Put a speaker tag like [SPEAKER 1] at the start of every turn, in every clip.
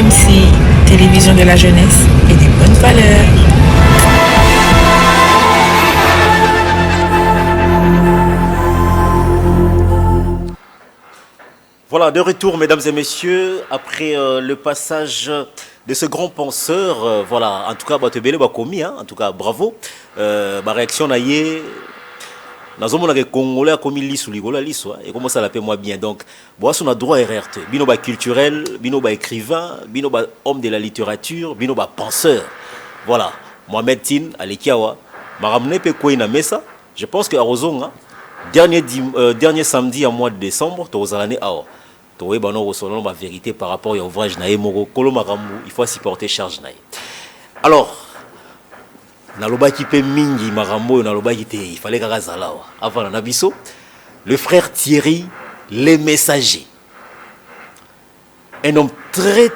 [SPEAKER 1] TMC, télévision de la jeunesse et des bonnes valeurs.
[SPEAKER 2] Voilà, de retour, mesdames et messieurs, après le passage de ce grand penseur, voilà, en tout cas, Batebele Bakomi, en tout cas, bravo. Ma réaction naïe, nazomona que Congolais a commis l'issue, et comment ça l'appelle moi bien. Donc, bon, on a droit à RRT. Bino ba culturel, bino ba écrivain, bino ba homme de la littérature, bino ba penseur. Voilà, Mohamed Tin, Alekiawa, m'a ramené pe quoi na mesa. Je pense que à Rozonga, dernier samedi en mois de décembre, tu as l'année à Towe bano resolon ma vérité par rapport à ouvrage naé moko kolo makambu, il faut supporter charge naé. Alors, naloba ki pe mingi makambo naloba ki te, il fallait kaka zalawa. Avant na biso, le frère Thierry les messagers. Un homme très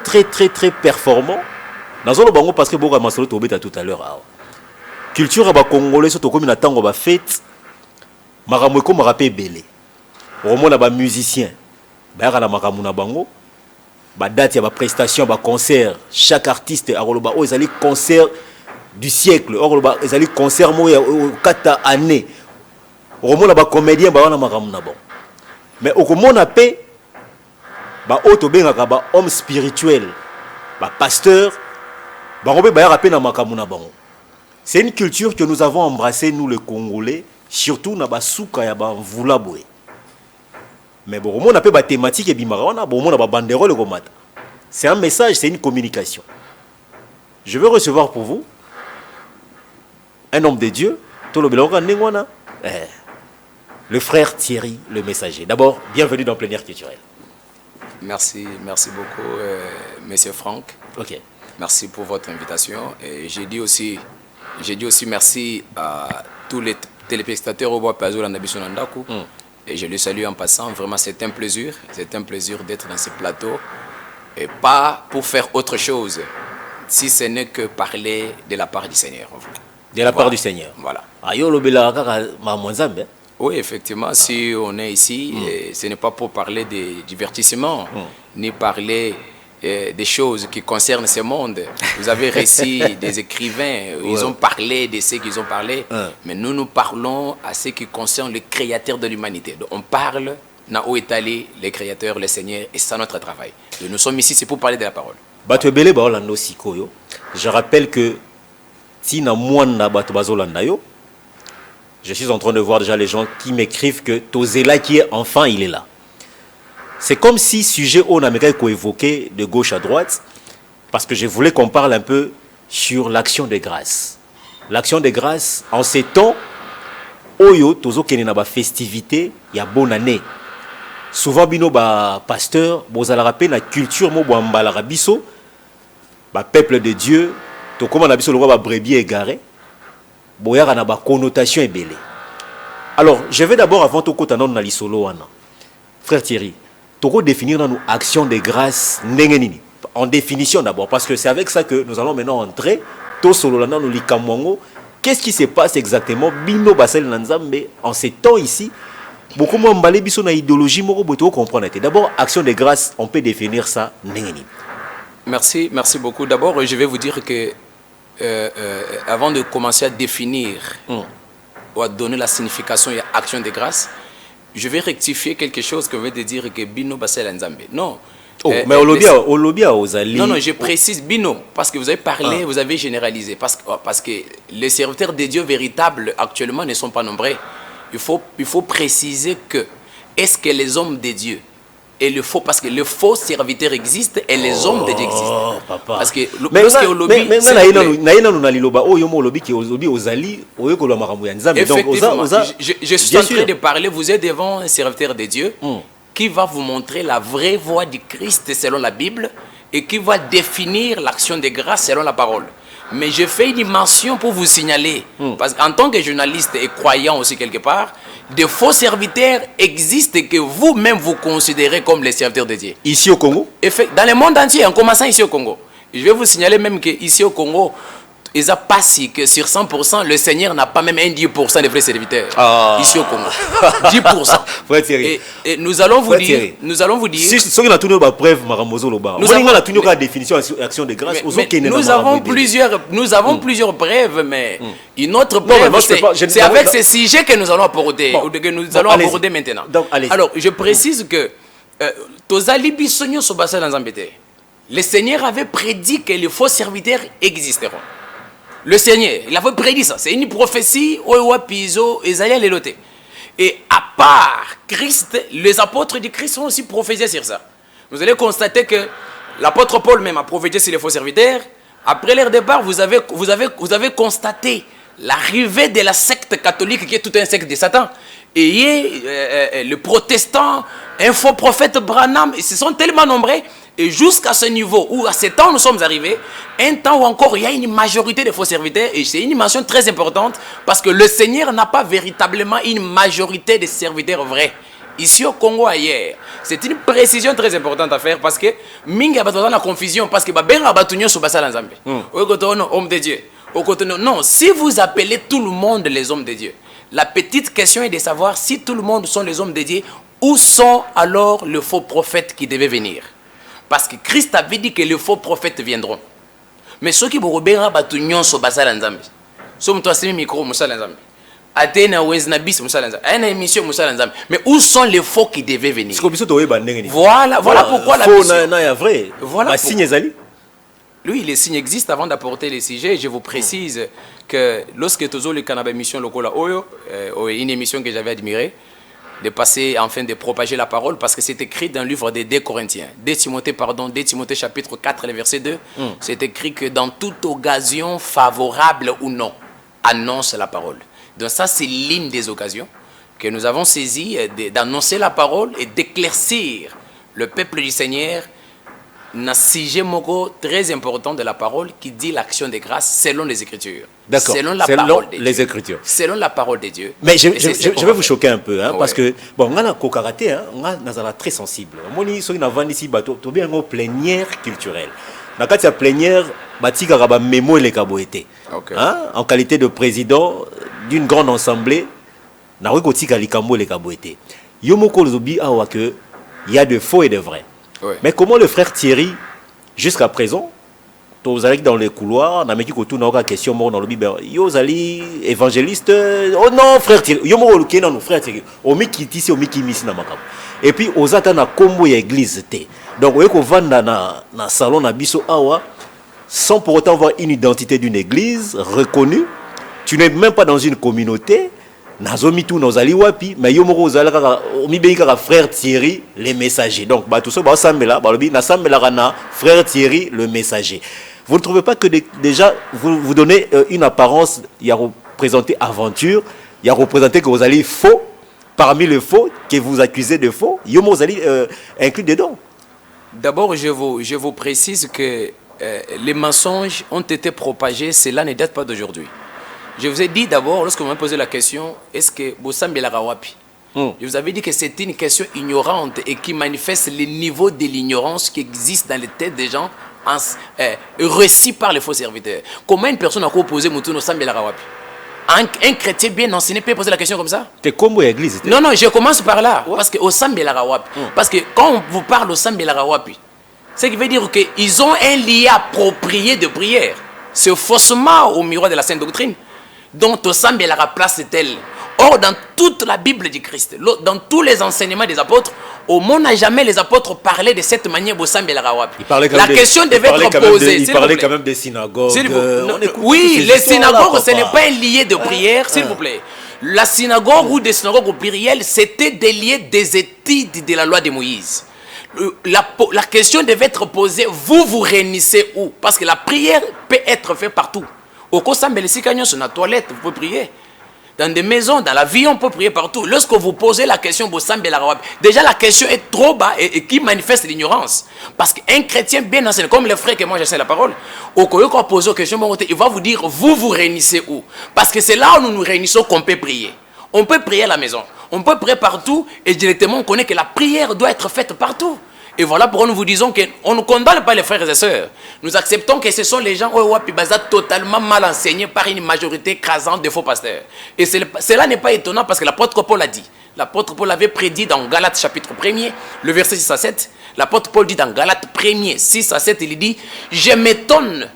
[SPEAKER 2] performant. Nazolo bango parce que boka masolo to beta tout à l'heure. Culture ba congolais surtout comme na tango ba fête. Makambo ko marape belé. Romo na ba musicien. Bah la makamuna bango, bah date ya ba prestation, ba concert, chaque artiste a roloba oh ils allaient concert du siècle, roloba ils allaient concert mo ya 4 années. Romo la ba comédien ba wana makamuna bon. Mais au comment on appelle bah auto bengaka ba homme spirituel, ba pasteur, bah robe ba rapé na makamuna bango. C'est une culture que nous avons embrassée nous les Congolais, surtout na ba souka ya ba mvulabwe. Mais bon, on a pas de thématique et bimarana, bon, on a pas banderole comme ça. C'est un message, c'est une communication. Je veux recevoir pour vous un homme de Dieu, le frère Thierry, le messager. D'abord, bienvenue dans Plein Air Culturel.
[SPEAKER 3] Merci beaucoup, Monsieur Franck.
[SPEAKER 2] Ok.
[SPEAKER 3] Merci pour votre invitation. Et j'ai dit aussi merci à tous les téléspectateurs au bois Pazou Landabiso Nandaku. Et je le salue en passant. Vraiment, c'est un plaisir d'être dans ce plateau. Et pas pour faire autre chose, si ce n'est que parler de la part du Seigneur.
[SPEAKER 2] De la part du Seigneur.
[SPEAKER 3] Voilà. Oui, effectivement, si on est ici, ce n'est pas pour parler de divertissement, ni parler des choses qui concernent ce monde. Vous avez réussi des écrivains, ils ont parlé de ce qu'ils ont parlé, mais nous parlons à ce qui concerne le créateur de l'humanité. Donc on parle, où est allé le créateur, le Seigneur, et c'est notre travail. Donc nous sommes ici, c'est pour parler de la parole.
[SPEAKER 2] Je rappelle que je suis en train de voir déjà les gens qui m'écrivent que Tozela qui est enfant, il est là. C'est comme si sujet on a évoqué de gauche à droite, parce que je voulais qu'on parle un peu sur l'action de grâce. L'action de grâce, en ces temps, Oyo, Tozo Kenenaba festivité, il y a bonne année. Souvent, bino ba pasteur, bozala rappel la culture mo boambala rabiso, ba peuple de Dieu, to comment la biso le roi ba brebis égaré, boya na ba connotation ébélé. Alors, je vais d'abord avant tout kotanon na lisolo wana. Frère Thierry, Toko définir dans nos actions de grâce en définition d'abord, parce que c'est avec ça que nous allons maintenant entrer. Qu'est-ce qui se passe exactement Bino Basel Nanzambe en ces temps ici? Beaucoup moins emballé biso na idéologie moko boto comprendre. D'abord, action de grâce, on peut définir ça
[SPEAKER 3] Merci beaucoup. D'abord, je vais vous dire que avant de commencer à définir ou à donner la signification et action de grâce, je vais rectifier quelque chose que veut dire que Bino Basel Nzambe. Non.
[SPEAKER 2] Mais Olobia Ozali.
[SPEAKER 3] Non, je précise Bino, parce que vous avez parlé, vous avez généralisé. Parce que les serviteurs de Dieu véritables actuellement ne sont pas nombreux. Il faut préciser que, est-ce que les hommes de Dieu et le faux, parce que le faux serviteur existe et les hommes de Dieu existent.
[SPEAKER 2] Papa.
[SPEAKER 3] Parce que
[SPEAKER 2] lorsque Olobi,
[SPEAKER 3] je suis en train de parler, vous êtes devant un serviteur de Dieu qui va vous montrer la vraie voie du Christ selon la Bible et qui va définir l'action de grâce selon la parole. Mais je fais une mention pour vous signaler, parce qu'en tant que journaliste et croyant aussi quelque part, de faux serviteurs existent que vous-même vous considérez comme les serviteurs de Dieu.
[SPEAKER 2] Ici au Congo?
[SPEAKER 3] Dans le monde entier, en commençant ici au Congo. Je vais vous signaler même qu'ici au Congo, ils ont pas si que sur 100%, le Seigneur n'a pas même un 10% de vrais serviteurs ici au Congo. 10%. Et nous allons vous dire,
[SPEAKER 2] si ceux qui ont tout nos preuves, nous avons la définition action de grâce.
[SPEAKER 3] Nous avons plusieurs preuves, mais une autre preuve, c'est avec ces sujets que nous allons aborder, ou que nous allons aborder maintenant.
[SPEAKER 2] Donc,
[SPEAKER 3] alors, je précise que le Seigneur avait prédit que les faux serviteurs existeront. Le Seigneur, il avait prédit ça. C'est une prophétie. Et à part Christ, les apôtres de Christ ont aussi prophétisé sur ça. Vous allez constater que l'apôtre Paul même a prophétisé sur les faux serviteurs. Après leur départ, vous avez constaté l'arrivée de la secte catholique qui est tout un secte de Satan. Et le protestant, un faux prophète Branham, ils se sont tellement nombreux. Et jusqu'à ce niveau où à ce temps nous sommes arrivés, un temps où encore il y a une majorité de faux serviteurs, et c'est une mention très importante parce que le Seigneur n'a pas véritablement une majorité de serviteurs vrais. Ici au Congo ailleurs, c'est une précision très importante à faire parce que mingi a la confusion parce que homme de Dieu. Non, si vous appelez tout le monde les hommes de Dieu, la petite question est de savoir si tout le monde sont les hommes de Dieu, où sont alors les faux prophètes qui devaient venir? Parce que Christ avait dit que les faux prophètes viendront. Mais ceux qui vont bien battre sur basala nzambe. Somme toi c'est micro musala nzambe. Atena wezna bis musala nzambe. Une émission musala nzambe. Mais où sont les faux qui devaient venir? Voilà pourquoi la
[SPEAKER 2] vrai. Voilà signe zali.
[SPEAKER 3] Oui, les signes existent. Avant d'apporter les sujets, je vous précise que lorsque Tozo le Canada émission lokola Oyo, une émission que j'avais admirée, de passer, enfin de propager la parole, parce que c'est écrit dans le livre des 2 Corinthiens, 2 Timothée chapitre 4, le verset 2, c'est écrit que dans toute occasion, favorable ou non, annonce la parole. Donc ça, c'est l'une des occasions que nous avons saisi d'annoncer la parole et d'éclaircir le peuple du Seigneur un sujet très important de la parole qui dit l'action de grâce selon les Écritures.
[SPEAKER 2] D'accord.
[SPEAKER 3] Selon la parole de
[SPEAKER 2] les Écritures.
[SPEAKER 3] Selon la parole de Dieu.
[SPEAKER 2] Mais je vais vous choquer un peu, parce que, bon, on a un karaté, on a très sensible. Moi, on a vendu ici, on a une plénière culturelle. Dans la plénière, on a mémo les kaboété. En qualité de président d'une grande assemblée, on a les kaboété. Il y a de faux et de vrais. Ouais. Mais comment le frère Thierry, jusqu'à présent, vous allez dans les couloirs, on a mis une question dans le Bible, vous allez évangéliste, oh non, frère Thierry, vous allez frère Thierry, on met qui ici, on met qui ici, et puis aux attendant à combo église. Donc, vous allez dans le salon na biso awa, sans pour autant avoir une identité d'une église reconnue, tu n'es même pas dans une communauté. Nazomi tout nos ali wapi mais yomoko zalaka omibeka frère Thierry les messagers. Donc tout ça ba sambela ba lobi na sambela kana frère Thierry le messager. Vous ne trouvez pas que déjà vous donnez une apparence, il y a représenté aventure, il y a représenté que vous allez faux parmi les faux que vous accusez de faux, yomo vous allez inclus dedans.
[SPEAKER 3] D'abord je vous précise que les mensonges ont été propagés, cela ne date pas d'aujourd'hui. Je vous ai dit d'abord, lorsque vous m'avez posé la question, est-ce que Bossam Belarawapi? Je vous avais dit que c'est une question ignorante et qui manifeste le niveau de l'ignorance qui existe dans les têtes des gens, reçus par les faux serviteurs. Comment une personne a posé Moutoun Bossam Belarawapi? Un chrétien bien enseigné peut poser la question comme ça?
[SPEAKER 2] C'est comme l'église.
[SPEAKER 3] Non, je commence par là. Parce que Bossam Belarawapi. Parce que quand on vous parle Bossam Belarawapi, ce qui veut dire qu'ils ont un lien approprié de prière. C'est faussement au miroir de la Sainte Doctrine. Donc, Tosambe la place est-elle? Or, dans toute la Bible du Christ, dans tous les enseignements des apôtres, au monde n'a jamais les apôtres parlé de cette manière. La question devait être posée.
[SPEAKER 2] Il parlait quand même des synagogues.
[SPEAKER 3] Oui, les synagogues, ce n'est pas un lieu de prière, s'il vous plaît. La synagogue ou des synagogues plurielles, c'était des lieux des études de la loi de Moïse. La question devait être posée, vous réunissez où? Parce que la prière peut être faite partout. Au Kosambele Sikagnon, sur la toilette, vous pouvez prier. Dans des maisons, dans la vie, on peut prier partout. Lorsque vous posez la question, déjà la question est trop bas et qui manifeste l'ignorance. Parce qu'un chrétien bien enseigné, comme les frères que moi j'enseigne la parole, au Koyo, quand on pose la question, il va vous dire, vous réunissez où? Parce que c'est là où nous nous réunissons qu'on peut prier. On peut prier à la maison, on peut prier partout et directement on connaît que la prière doit être faite partout. Et voilà pourquoi nous vous disons qu'on ne condamne pas les frères et sœurs. Nous acceptons que ce sont les gens totalement mal enseignés par une majorité écrasante de faux pasteurs. Et cela n'est pas étonnant parce que l'apôtre Paul a dit. L'apôtre Paul avait prédit dans Galates chapitre 1er, le verset 6 à 7. L'apôtre Paul dit dans Galates 1er, 6 à 7, il dit « Je m'étonne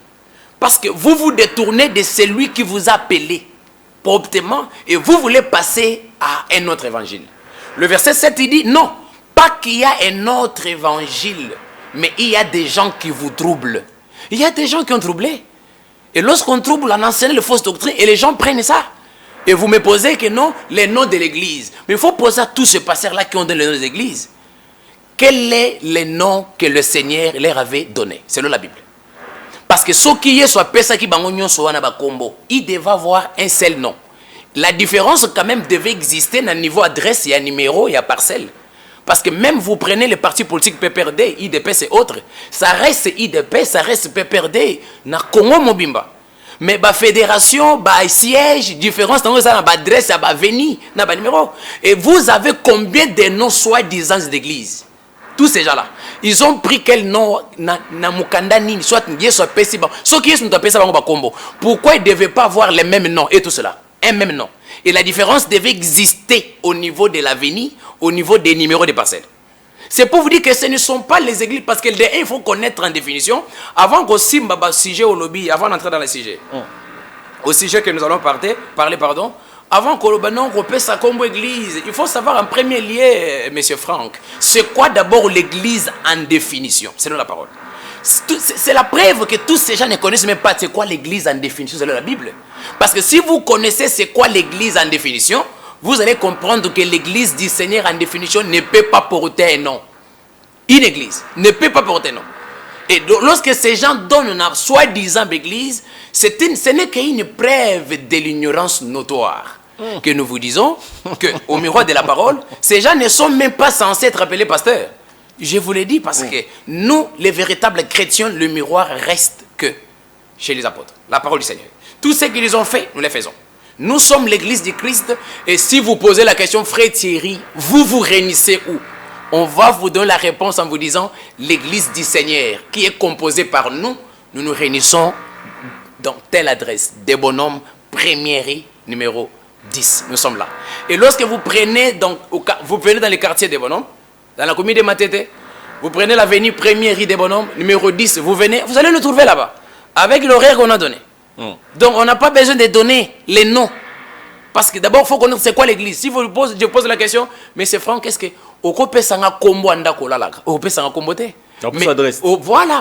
[SPEAKER 3] parce que vous vous détournez de celui qui vous a appelé promptement et vous voulez passer à un autre évangile. » Le verset 7, il dit « Non, pas qu'il y a un autre évangile, mais il y a des gens qui vous troublent. » Il y a des gens qui ont troublé. Et lorsqu'on trouble, on enseigne les fausses doctrines et les gens prennent ça. Et vous me posez que non, les noms de l'église. Mais il faut poser à tous ces pasteurs-là qui ont donné les noms des églises. Quel est le nom que le Seigneur leur avait donné selon la Bible? Parce que ceux qui sont il devait avoir un seul nom. La différence quand même devait exister à niveau adresse, il y a numéro, il y a parcelle. Parce que même vous prenez les partis politiques PPRD, IDP c'est autre. Ça reste IDP, ça reste PPRD. Na Congo Mobimba. Mais la fédération, le siège, différence dans l'adresse, la veni, le numéro. Et vous avez combien de noms soi-disant d'église? Tous ces gens-là. Ils ont pris quel nom na Mukanda Nini, soit Ndié, soit Pessiba. Ceux qui sont appelés ça, pourquoi ils ne devaient pas avoir les mêmes noms et tout cela? Un même nom. Et la différence devait exister au niveau de l'avenir, au niveau des numéros des parcelles. C'est pour vous dire que ce ne sont pas les églises, parce que il faut connaître en définition, avant qu'au sujet au lobby, avant d'entrer dans le sujet, au sujet que nous allons parler, avant qu'on peut ça comme église, il faut savoir en premier lieu, M. Franck, c'est quoi d'abord l'église en définition, selon la parole. C'est la preuve que tous ces gens ne connaissent même pas c'est quoi l'église en définition selon la Bible. Parce que si vous connaissez c'est quoi l'église en définition, vous allez comprendre que l'église du Seigneur en définition ne peut pas porter un nom. Une église ne peut pas porter un nom. Et lorsque ces gens donnent une soi-disant église, ce n'est qu'une preuve de l'ignorance notoire. Que nous vous disons qu'au miroir de la parole, ces gens ne sont même pas censés être appelés pasteurs. Je vous l'ai dit parce que nous, les véritables chrétiens, le miroir reste que chez les apôtres. La parole du Seigneur. Tout ce qu'ils ont fait, nous les faisons. Nous sommes l'église du Christ. Et si vous posez la question, frère Thierry, vous réunissez où? On va vous donner la réponse en vous disant l'église du Seigneur qui est composée par nous. Nous nous réunissons dans telle adresse. Des bonhommes, première numéro 10. Nous sommes là. Et lorsque vous prenez dans les quartiers des bonhommes, dans la commune de Matete, vous prenez l'avenue première rue des bonhommes, numéro 10, vous venez, vous allez nous trouver là-bas, avec l'horaire qu'on a donné. Donc on n'a pas besoin de donner les noms. Parce que d'abord, il faut connaître c'est quoi l'église. Si je pose la question, mais c'est franc, qu'est-ce que... Voilà,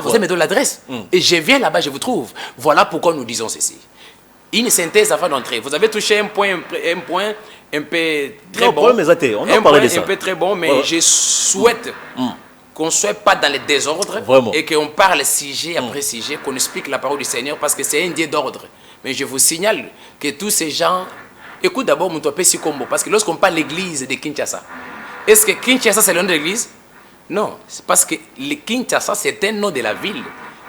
[SPEAKER 3] vous avez donné l'adresse. Et je viens là-bas, je vous trouve. Voilà pourquoi nous disons ceci. Une synthèse avant d'entrer. Vous avez touché un point un peu très bon.
[SPEAKER 2] On a parlé de ça.
[SPEAKER 3] Un peu très bon, mais je souhaite qu'on ne soit pas dans le désordre.
[SPEAKER 2] Vraiment.
[SPEAKER 3] Et qu'on parle sujet après sujet, qu'on explique la parole du Seigneur parce que c'est un Dieu d'ordre. Mais je vous signale que tous ces gens... Écoute d'abord mon topé Sikombo, parce que lorsqu'on parle de l'église de Kinshasa, est-ce que Kinshasa c'est le nom de l'église? Non, c'est parce que le Kinshasa c'est un nom de la ville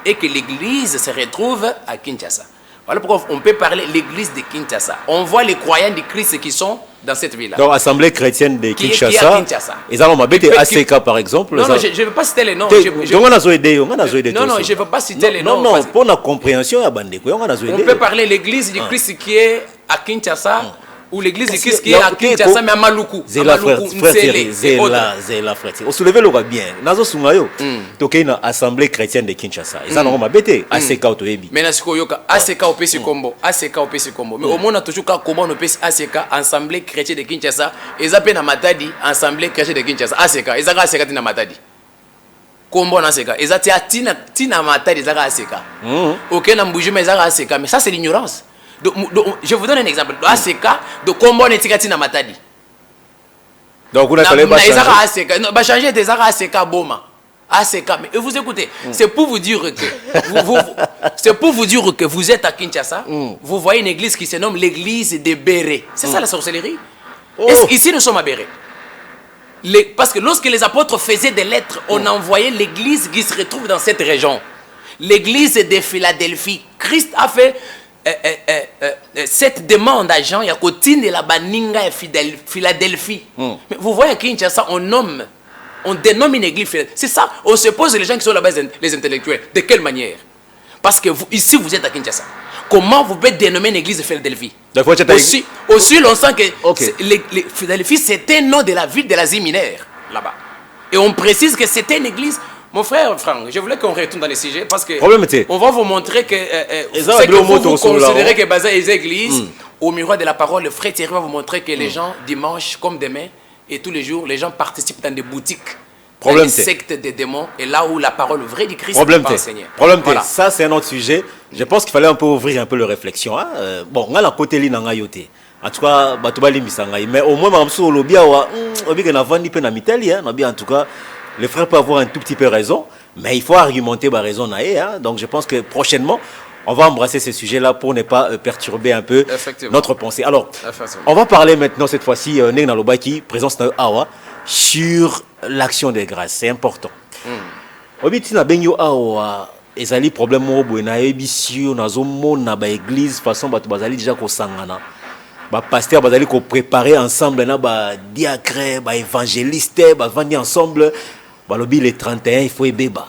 [SPEAKER 3] et que l'église se retrouve à Kinshasa. Voilà pourquoi on peut parler de l'église de Kinshasa. On voit les croyants de Christ qui sont dans cette ville-là.
[SPEAKER 2] Donc, Assemblée chrétienne de Kinshasa. Ils ont été ACK par exemple.
[SPEAKER 3] Non, je ne veux pas citer les noms.
[SPEAKER 2] Non, je
[SPEAKER 3] ne veux pas citer les noms.
[SPEAKER 2] Non, pour la compréhension, on
[SPEAKER 3] peut parler de l'église de Christ qui est à Kinshasa. Ou l'église de Christ qui est à Kinshasa, mais à Maluku.
[SPEAKER 2] Zéla, frère, Zéla, frère. Vous soulevez le bien. Nazo Sungayo, toké na assemblée chrétienne de Kinshasa. Ils ont mabete, ACK au Toebi.
[SPEAKER 3] Mais Nasiko Yoka, ACK au PC Combo, ACK au PC Combo. Mais au monde, on a toujours comment on peut ACK, assemblée chrétienne de Kinshasa. Ils appellent na Matadi, assemblée chrétienne de Kinshasa. ACK, ils ont ACK na Matadi. Combo na ACK. Ils ont Tina Matadi, ils ont ACK. Ok, na Mbouji, mais ils ont ACK. Mais ça, c'est l'ignorance. Je vous donne un exemple. Dans ce cas, de combo on est na Matadi.
[SPEAKER 2] Donc vous n'avez pas
[SPEAKER 3] changer des ACK Boma. ACK. Mais vous écoutez, c'est pour vous dire que vous êtes à Kinshasa. Vous voyez une église qui se nomme l'église de Béré. C'est ça la sorcellerie. Ici nous sommes à Béré. Parce que lorsque les apôtres faisaient des lettres, on envoyait l'église qui se retrouve dans cette région. L'église de Philadelphie. Christ a fait cette demande à Jean, il y a Kotine de la Baninga et Philadelphie. Mais vous voyez à Kinshasa, on nomme On dénomme une église fidèle. C'est ça. On se pose les gens qui sont là-bas, les intellectuels. De quelle manière? Parce que vous, ici, vous êtes à Kinshasa. Comment vous pouvez dénommer une église de Philadelphie? Aussi longtemps que les Philadelphie, c'était un nom de la ville de l'Asie mineure, là-bas. Et on précise que c'était une église. Mon frère Franck, je voulais qu'on retourne dans les sujets parce que on va vous montrer que ce que vous considérez que Baza est église. Au miroir de la parole, le frère Thierry va vous montrer que les gens, dimanche comme demain, et tous les jours, les gens participent dans des boutiques, dans des sectes des démons, et là où la parole vraie du Christ n'est pas enseignée.
[SPEAKER 2] Voilà. Ça, c'est un autre sujet. Je pense qu'il fallait un peu ouvrir un peu la réflexion. Hein? Bon, on a la côté li nanga yote. En tout cas, batubali misangai. Mais au moins, mamsou olobia wa, obi que na vandi pe na mitali, hein? En tout cas, le frère peut avoir un tout petit peu raison, mais il faut argumenter ma raison naé. Hein? Donc, je pense que prochainement, on va embrasser ce sujet-là pour ne pas perturber un peu notre pensée. Alors, on va parler maintenant, cette fois-ci, Negna Lobaki, présence na Awa, sur l'action des grâces. C'est important. Obiti na benyo Awa, ezali problème mo boena ebisio na zomo na ba église façon batu bazali déjà ko sangana. Ba pasteur bazali ko préparer ensemble na ba diacre, ba évangéliste, ba vandi ensemble. Ba lobi les 31 il faut ebeba.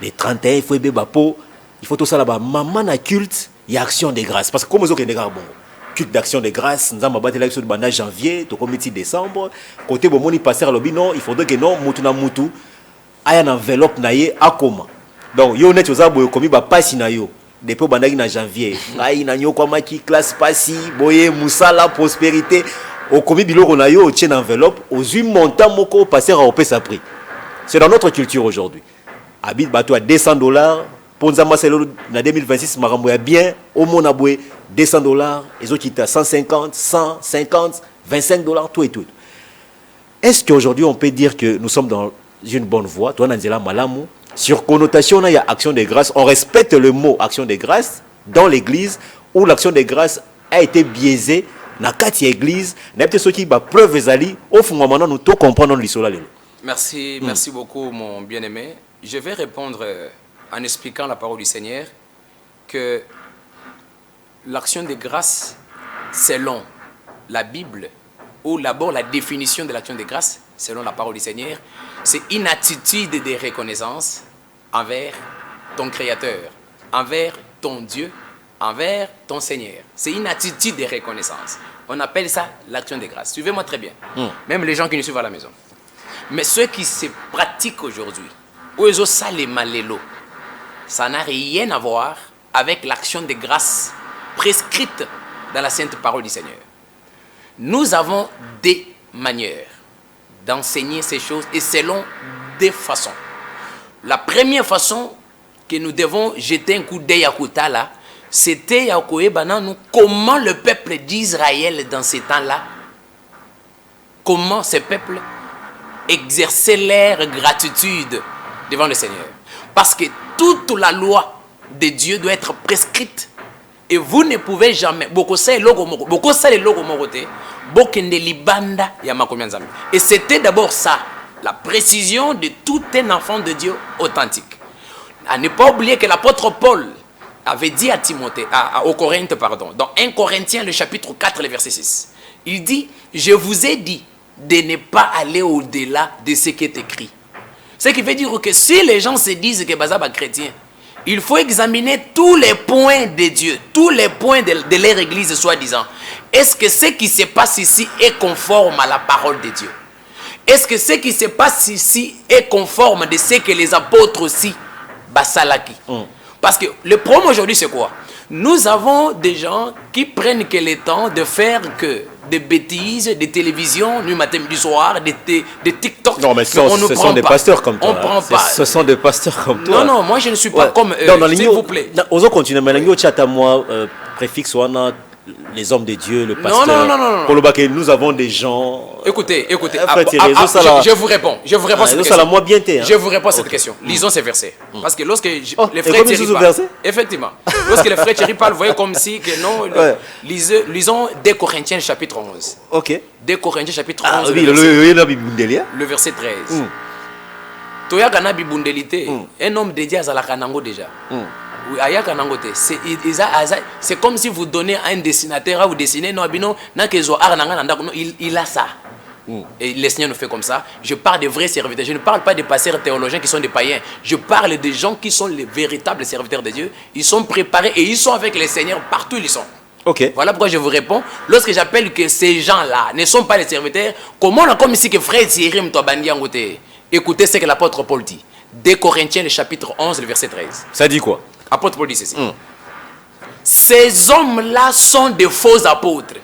[SPEAKER 2] Les 31 il faut ebeba pour il faut tout ça là-bas. Maman na culte, il y a action des grâces. Parce que comme vous avez bon, culte d'action des grâces, nous avons battu l'élection de janvier, tout comme décembre. Côté bon, moni passer à l'obi, non, il faudrait que non, mutu na mutu, aya une enveloppe na ye à comment. Donc, yo net aux abos, comme il va passer na yo. Depuis bandagi na janvier, aïe na yo comme qui classe passi, boye, moussala, prospérité. Au commis bilo na yo, tient enveloppe, aux 8 montants moko passer à opé sa prix. C'est dans notre culture aujourd'hui. Habite bateau à $200. Pour nous, en 2026, je suis bien, au monde, $200, les autres qui 150, 150, $25, tout et tout. Est-ce qu'aujourd'hui, on peut dire que nous sommes dans une bonne voie? Toi, Nanzela Malamu, sur connotation, il y a action des grâces. On respecte le mot action des grâces dans l'église où l'action des grâces a été biaisée dans quatre églises. Il y a peut-être ceux qui ont preuve ezali. Au fond, maintenant, nous tout comprendre l'histoire.
[SPEAKER 3] Merci beaucoup, mon bien-aimé. Je vais répondre en expliquant la parole du Seigneur, que l'action de grâce, selon la Bible, ou d'abord la définition de l'action de grâce, selon la parole du Seigneur, c'est une attitude de reconnaissance envers ton Créateur, envers ton Dieu, envers ton Seigneur. C'est une attitude de reconnaissance. On appelle ça l'action de grâce. Suivez-moi très bien. Même les gens qui nous suivent à la maison. Mais ceux qui se pratiquent aujourd'hui, ou ils ont ça les malélos, ça n'a rien à voir avec l'action de grâce prescrite dans la sainte parole du Seigneur. Nous avons des manières d'enseigner ces choses et selon des façons. La première façon que nous devons jeter un coup d'œil à Kouta là, c'était à comment le peuple d'Israël dans ces temps-là, comment ce peuple exerçait leur gratitude devant le Seigneur. Parce que toute la loi de Dieu doit être prescrite. Et vous ne pouvez jamais. Et c'était d'abord ça, la précision de tout un enfant de Dieu authentique. À ne pas oublier que l'apôtre Paul avait dit à Timothée, aux Corinthiens, pardon, dans 1 Corinthiens, le chapitre 4, le verset 6, il dit, je vous ai dit de ne pas aller au-delà de ce qui est écrit. Ce qui veut dire que si les gens se disent que Bazab est chrétien, il faut examiner tous les points de Dieu, tous les points de leur église soi-disant. Est-ce que ce qui se passe ici est conforme à la parole de Dieu? Est-ce que ce qui se passe ici est conforme de ce que les apôtres aussi basalaki? Parce que le problème aujourd'hui c'est quoi? Nous avons des gens qui prennent que le temps de faire que des bêtises, des télévisions, du matin, du soir, des TikTok.
[SPEAKER 2] Non, mais ce sont des pasteurs comme toi.
[SPEAKER 3] On prend pas.
[SPEAKER 2] Ce sont des pasteurs comme toi.
[SPEAKER 3] Non, moi je ne suis pas comme eux, s'il vous plaît.
[SPEAKER 2] Osons continuer. Mais nous, chat à moi, préfixe, les hommes de Dieu, le pasteur.
[SPEAKER 3] Non.
[SPEAKER 2] Pour le bac, nous avons des gens.
[SPEAKER 3] Écoutez.
[SPEAKER 2] Je
[SPEAKER 3] vous réponds. Je vous réponds à cette question. Je vous réponds à cette question. Lisons ces versets. Parce que lorsque les frères Thierry parlent, effectivement, lorsque les frères Thierry parlent, vous voyez comme si que non. Lisons 2 Corinthiens chapitre 11.
[SPEAKER 2] Ok.
[SPEAKER 3] 2 Corinthiens chapitre 11.
[SPEAKER 2] Le
[SPEAKER 3] verset 13. Toyakana bibundelité. Un homme dédié à Zalakanango déjà. C'est comme si vous donnez à un dessinateur à vous dessiner, il a ça. Et le Seigneur nous fait comme ça. Je parle des vrais serviteurs. Je ne parle pas des pasteurs théologiens qui sont des païens. Je parle des gens qui sont les véritables serviteurs de Dieu. Ils sont préparés et ils sont avec le Seigneur partout où ils sont.
[SPEAKER 2] Ok.
[SPEAKER 3] Voilà pourquoi je vous réponds. Lorsque j'appelle que ces gens-là ne sont pas les serviteurs, comment on a comme ici que frère Thierry Mtobandi Angote, écoutez ce que l'apôtre Paul dit. 2 Corinthiens, le chapitre 11, le verset 13.
[SPEAKER 2] Ça dit quoi?
[SPEAKER 3] Apôtre Paul dit ceci. Ces hommes-là sont des faux apôtres.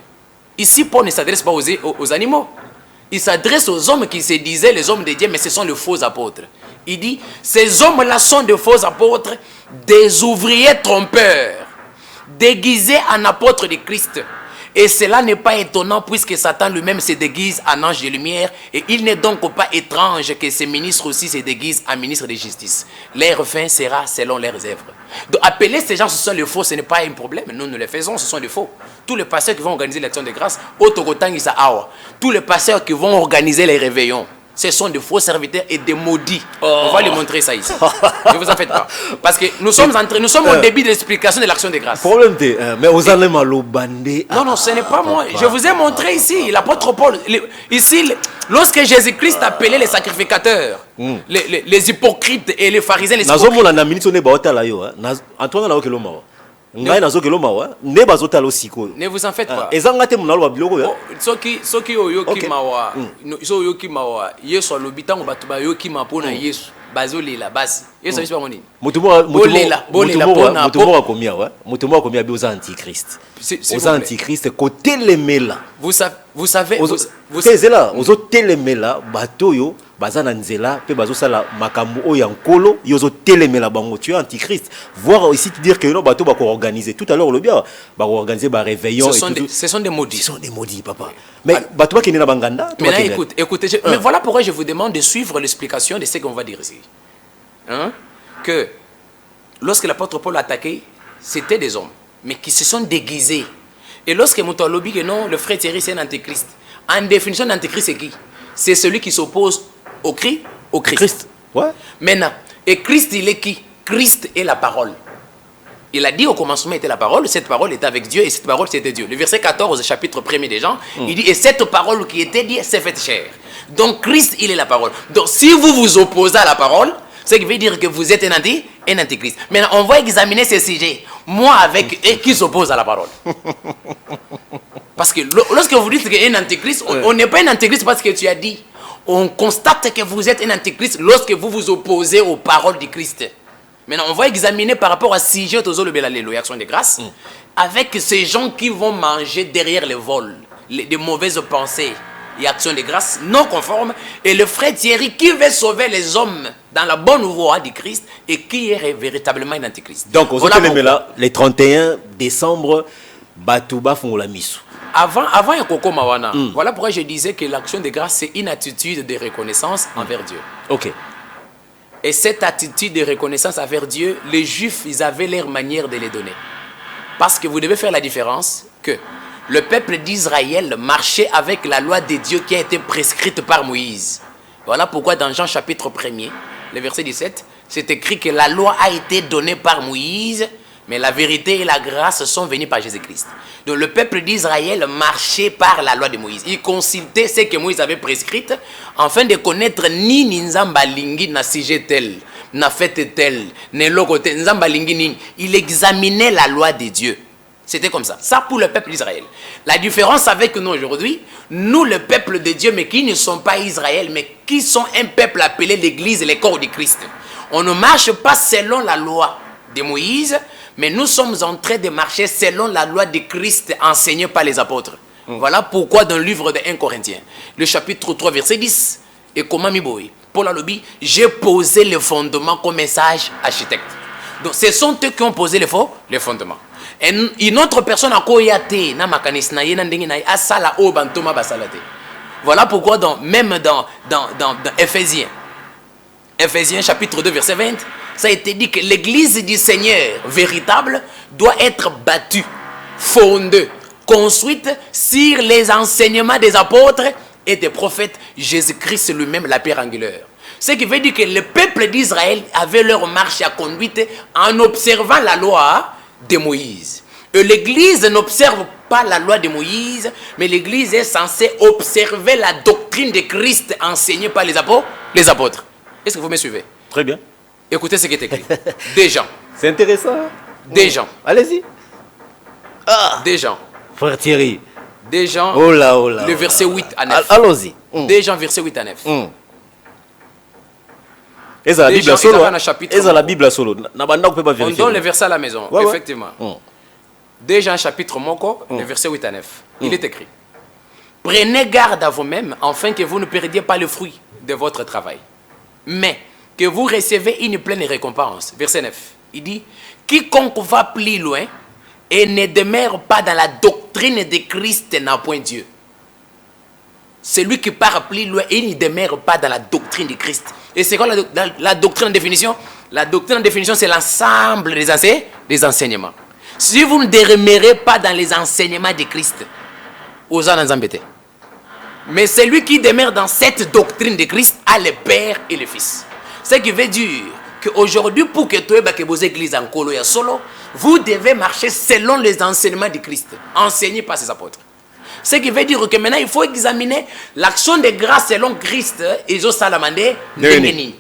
[SPEAKER 3] Ici, Paul ne s'adresse pas aux animaux. Il s'adresse aux hommes qui se disaient les hommes de Dieu, mais ce sont les faux apôtres. Il dit, ces hommes-là sont des faux apôtres, des ouvriers trompeurs, déguisés en apôtres de Christ. Et cela n'est pas étonnant puisque Satan lui-même se déguise en ange de lumière. Et il n'est donc pas étrange que ces ministres aussi se déguisent en ministres de justice. Leur fin sera selon leurs œuvres. Donc appeler ces gens, ce sont les faux, ce n'est pas un problème. Nous les faisons, ce sont les faux. Tous les pasteurs qui vont organiser l'action de grâce, tous les pasteurs qui vont organiser les réveillons, ce sont des faux serviteurs et des maudits. On va lui montrer ça ici. Ne vous en faites pas. Parce que nous sommes au début de l'explication de l'action de grâce.
[SPEAKER 2] Problème, mais aux allemand, le bandé.
[SPEAKER 3] Non, ce n'est pas moi. Je vous ai montré ici, l'apôtre Paul. Ici, lorsque Jésus-Christ appelait les sacrificateurs, les hypocrites et les pharisiens, les hypocrites. Ne vous en faites pas. Soki oyoki mawa, so yoki mawa, yeso lobitango batu ba yoki mapona yesu, bazolela basi. Yesu biso ngoni.
[SPEAKER 2] Bolela komia aux antichrist. Aux antichrist côté les mela.
[SPEAKER 3] Vous savez
[SPEAKER 2] c'est là, aux autres les mela batoyo bazana nzela pe bazosala makambo oyankolo yozo telemela bango tu es antichrist. Voir ici dire que non bato ba ko organiser tout à l'heure le bien ba organiser ba réveillon et tout.
[SPEAKER 3] Ce sont des maudits.
[SPEAKER 2] Ce sont des maudits papa. Mais bato ba qui na banganda.
[SPEAKER 3] Mais là écoutez, mais voilà pourquoi je vous demande de suivre l'explication de ce qu'on va dire ici. Hein? Que lorsque l'apôtre Paul a attaqué, c'était des hommes, mais qui se sont déguisés. Et lorsque Mouton lobby que non, le frère Thierry c'est un antéchrist. En définition, l'antéchrist c'est qui? C'est celui qui s'oppose au Christ.
[SPEAKER 2] Ouais.
[SPEAKER 3] Maintenant, et Christ il est qui? Christ est la parole. Il a dit au commencement était la parole, cette parole était avec Dieu et cette parole c'était Dieu. Le verset 14, chapitre 1er des Jean, il dit et cette parole qui était dit s'est faite chair. Donc Christ il est la parole. Donc si vous vous opposez à la parole, ce qui veut dire que vous êtes un antéchrist. Maintenant, on va examiner ces sujets. Moi avec eux qui s'opposent à la parole. Parce que lorsque vous dites qu'un antéchrist, on n'est pas un antéchrist parce que tu as dit. On constate que vous êtes un antéchrist lorsque vous vous opposez aux paroles du Christ. Maintenant, on va examiner par rapport à sujet de action de grâce avec ces gens qui vont manger derrière les vols, des mauvaises pensées et actions de grâce non conformes, et le frère Thierry qui veut sauver les hommes dans la bonne voie du Christ et qui est véritablement un antéchrist.
[SPEAKER 2] Donc, les 31 décembre, Batouba font la mise.
[SPEAKER 3] Avant Yokoko Mawana, voilà pourquoi je disais que l'action de grâce, c'est une attitude de reconnaissance envers Dieu.
[SPEAKER 2] Ok.
[SPEAKER 3] Et cette attitude de reconnaissance envers Dieu, les Juifs, ils avaient leur manière de les donner. Parce que vous devez faire la différence que le peuple d'Israël marchait avec la loi de Dieu qui a été prescrite par Moïse. Voilà pourquoi dans Jean chapitre 1er, le verset 17, c'est écrit que la loi a été donnée par Moïse, mais la vérité et la grâce sont venues par Jésus-Christ. Donc le peuple d'Israël marchait par la loi de Moïse. Il consultait ce que Moïse avait prescrit afin de connaître ni Nzamba Lingi na sujet tel, na fête tel, ne lokote Nzamba Lingi ni. Il examinait la loi de Dieu. C'était comme ça. Ça pour le peuple d'Israël. La différence avec nous aujourd'hui, nous le peuple de Dieu, mais qui ne sont pas Israël, mais qui sont un peuple appelé l'Église et le corps de Christ. On ne marche pas selon la loi de Moïse, mais nous sommes en train de marcher selon la loi de Christ enseignée par les apôtres. Voilà pourquoi dans le livre de 1 Corinthiens, le chapitre 3, verset 10, et comment Miboui, Paul Alobi, j'ai posé le fondement comme un sage architecte. Donc ce sont eux qui ont posé les fondements. Et une autre personne a koyate na makanis na yena ndenge na asala o bantoma basalate. Voilà pourquoi même dans Éphésiens chapitre 2 verset 20, ça a été dit que l'église du Seigneur véritable doit être battue, fondée, construite sur les enseignements des apôtres et des prophètes, Jésus-Christ lui-même la pierre angulaire. Ce qui veut dire que le peuple d'Israël avait leur marche à conduite en observant la loi de Moïse. Et l'église n'observe pas la loi de Moïse, mais l'Église est censée observer la doctrine de Christ enseignée par les apôtres. Est-ce que vous me suivez?
[SPEAKER 2] Très bien.
[SPEAKER 3] Écoutez ce qui est écrit. Des gens.
[SPEAKER 2] C'est intéressant.
[SPEAKER 3] Des gens.
[SPEAKER 2] Allez-y.
[SPEAKER 3] Des gens.
[SPEAKER 2] Frère Thierry.
[SPEAKER 3] Des gens.
[SPEAKER 2] Oh là, oh là.
[SPEAKER 3] Le verset 8 à 9.
[SPEAKER 2] Allons-y.
[SPEAKER 3] Des gens, verset 8 à 9.
[SPEAKER 2] Et ça la Bible solo.
[SPEAKER 3] Et
[SPEAKER 2] ça la Bible solo.
[SPEAKER 3] On donne le verset à la maison.
[SPEAKER 2] Ouais,
[SPEAKER 3] effectivement. Déjà, chapitre Moko, le verset 8 à 9. Il est écrit. Prenez garde à vous-même, afin que vous ne perdiez pas le fruit de votre travail, mais que vous recevez une pleine récompense. Verset 9. Il dit, quiconque va plus loin et ne demeure pas dans la doctrine de Christ n'a point Dieu. Celui qui part plus loin et ne demeure pas dans la doctrine de Christ. Et c'est quoi la doctrine en définition? La doctrine en définition, c'est l'ensemble des enseignements. Si vous ne demeurez pas dans les enseignements de Christ, aux en embêter. Mais celui qui demeure dans cette doctrine de Christ a le Père et le Fils. Ce qui veut dire qu'aujourd'hui, pour que tu aies vos églises en colo et solo, vous devez marcher selon les enseignements de Christ, enseignés par ses apôtres. Ce qui veut dire que maintenant, il faut examiner l'action de grâce selon Christ et Zo Salamandé Ndengeni.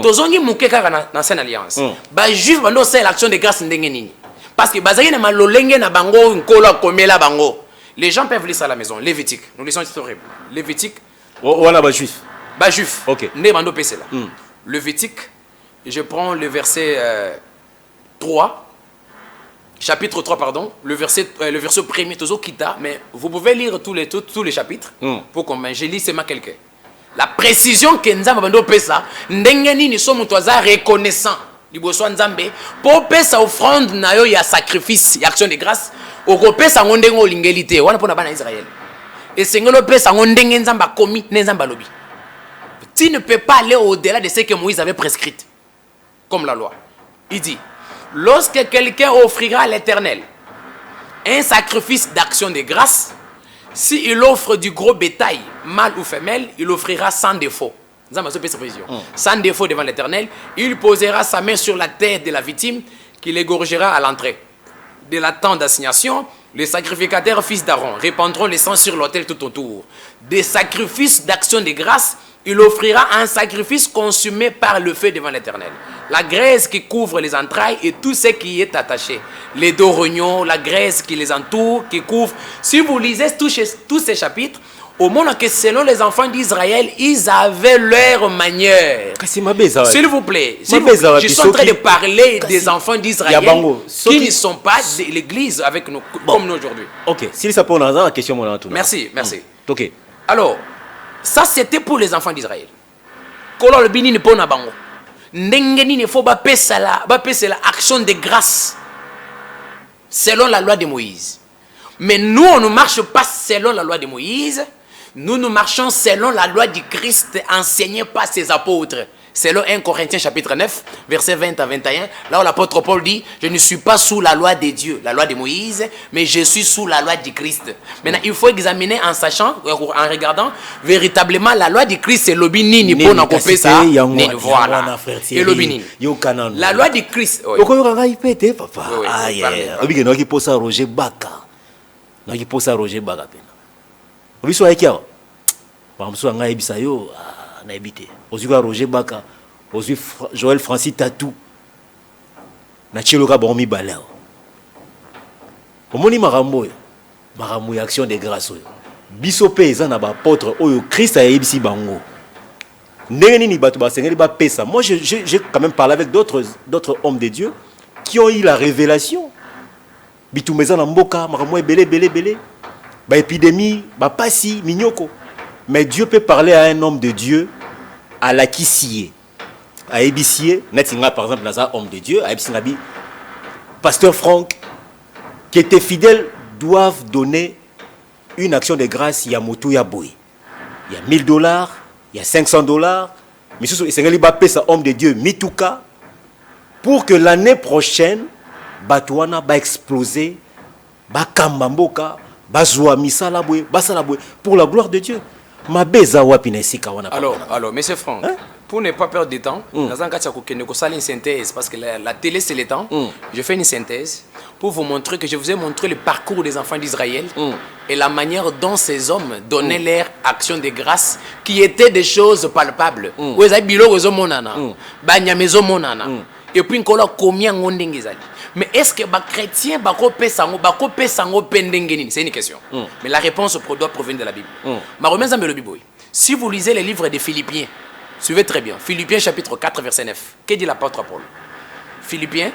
[SPEAKER 3] Tozongi mukeka na Sainte Alliance. Ba juif bando c'est l'action de grâce Ndengeni. Parce que bazaki na malolenge na bango nkolo komela bango. Les gens peuvent lire ça à la maison. Lévitique. Nous lisons c'est horrible. Lévitique.
[SPEAKER 2] Voilà, bah juif.
[SPEAKER 3] Bah juif.
[SPEAKER 2] Ok.
[SPEAKER 3] Né bando PC là. Lévitique. Je prends le verset 3. Chapitre 3, pardon. Le verset premier, Tozo Kita. Mais vous pouvez lire tous les chapitres. Pour qu'on je lis seulement quelqu'un. La précision que nous avons fait ça. Ndengeni ni sommes reconnaissant. Liboso Nzambe. Pour pesa offrande na yo ya sacrifice, ya action de grâce. Okopesa ngondengo olingelite wana pona bana Israël. Et sengelo pesa ngondenge Nzamba komi ne Nzamba lobi. Tu ne peux pas aller au-delà de ce que Moïse avait prescrit comme la loi. Il dit, lorsque quelqu'un offrira à l'Éternel un sacrifice d'action de grâce, s'il offre du gros bétail, mâle ou femelle, il offrira sans défaut. Sans défaut devant l'Éternel, il posera sa main sur la tête de la victime qu'il égorgera à l'entrée. De la tente d'assignation, les sacrificateurs fils d'Aaron répandront le sang sur l'autel tout autour. Des sacrifices d'action de grâce, il offrira un sacrifice consumé par le feu devant l'Éternel. La graisse qui couvre les entrailles et tout ce qui y est attaché. Les dos rognons, la graisse qui les entoure, qui couvre. Si vous lisez tous ces chapitres, au monde que selon les enfants d'Israël, ils avaient leur manière. S'il vous plaît, je suis en train de parler des enfants d'Israël qui ne sont pas de l'église avec nous, comme nous aujourd'hui.
[SPEAKER 2] Ok, si ça pose la question,
[SPEAKER 3] merci, merci.
[SPEAKER 2] Ok.
[SPEAKER 3] Alors, ça c'était pour les enfants d'Israël. Kolo le bini ne pona bango. Ndengeni ne faut pas passer la action de grâce selon la loi de Moïse. Mais nous, on ne marche pas selon la loi de Moïse. Nous marchons selon la loi du Christ enseignée par ses apôtres. Selon 1 Corinthiens chapitre 9, verset 20 à 21. Là où l'apôtre Paul dit, je ne suis pas sous la loi de Dieu, la loi de Moïse, mais je suis sous la loi du Christ. Maintenant, il faut examiner en sachant, en regardant, véritablement la loi du Christ, c'est l'obinini pour n'en couper ça. Voilà. Et l'obinini. La loi du Christ.
[SPEAKER 2] Obiso akia ba mso nga ebisa yo na ebite ozuka Roger Baka ozu Joël Francis Tatou na chiloka bomi balao omoni marambo ya action de grâce oyo biso pe eza na ba apôtre oyo Christ a ebisi bango ndenge nini bato ba sengeli ba pesa. Moi j'ai quand même parlé avec d'autres hommes de Dieu qui ont eu la révélation bitumeza na mboka marambo belé ba épidémie, ba pasi, mignoko. Mais Dieu peut parler à un homme de Dieu à la Kissié, à Ebissié, Netinga par exemple, là, homme de Dieu, à Ebissingabi, Pasteur Franck, qui étaient fidèles, doivent donner une action de grâce. Il y a Moto Yaboui. Il y a $1000, il y a $500. Mais ce sont homme de Dieu, Mituka, pour que l'année prochaine, Batouana va exploser, Bakambamboka, pour la gloire de Dieu. Alors,
[SPEAKER 3] monsieur Franck, pour ne pas perdre de temps, dans un cas, une synthèse, parce que la télé, c'est le temps. Je fais une synthèse pour vous montrer que je vous ai montré le parcours des enfants d'Israël et la manière dont ces hommes donnaient leur action de grâce, qui étaient des choses palpables. Et puis, mais est-ce que les chrétiens c'est une question. Mais la réponse doit provenir de la Bible. Si vous lisez les livres des Philippiens, suivez très bien. Philippiens chapitre 4, verset 9. Que dit l'apôtre Paul? Philippiens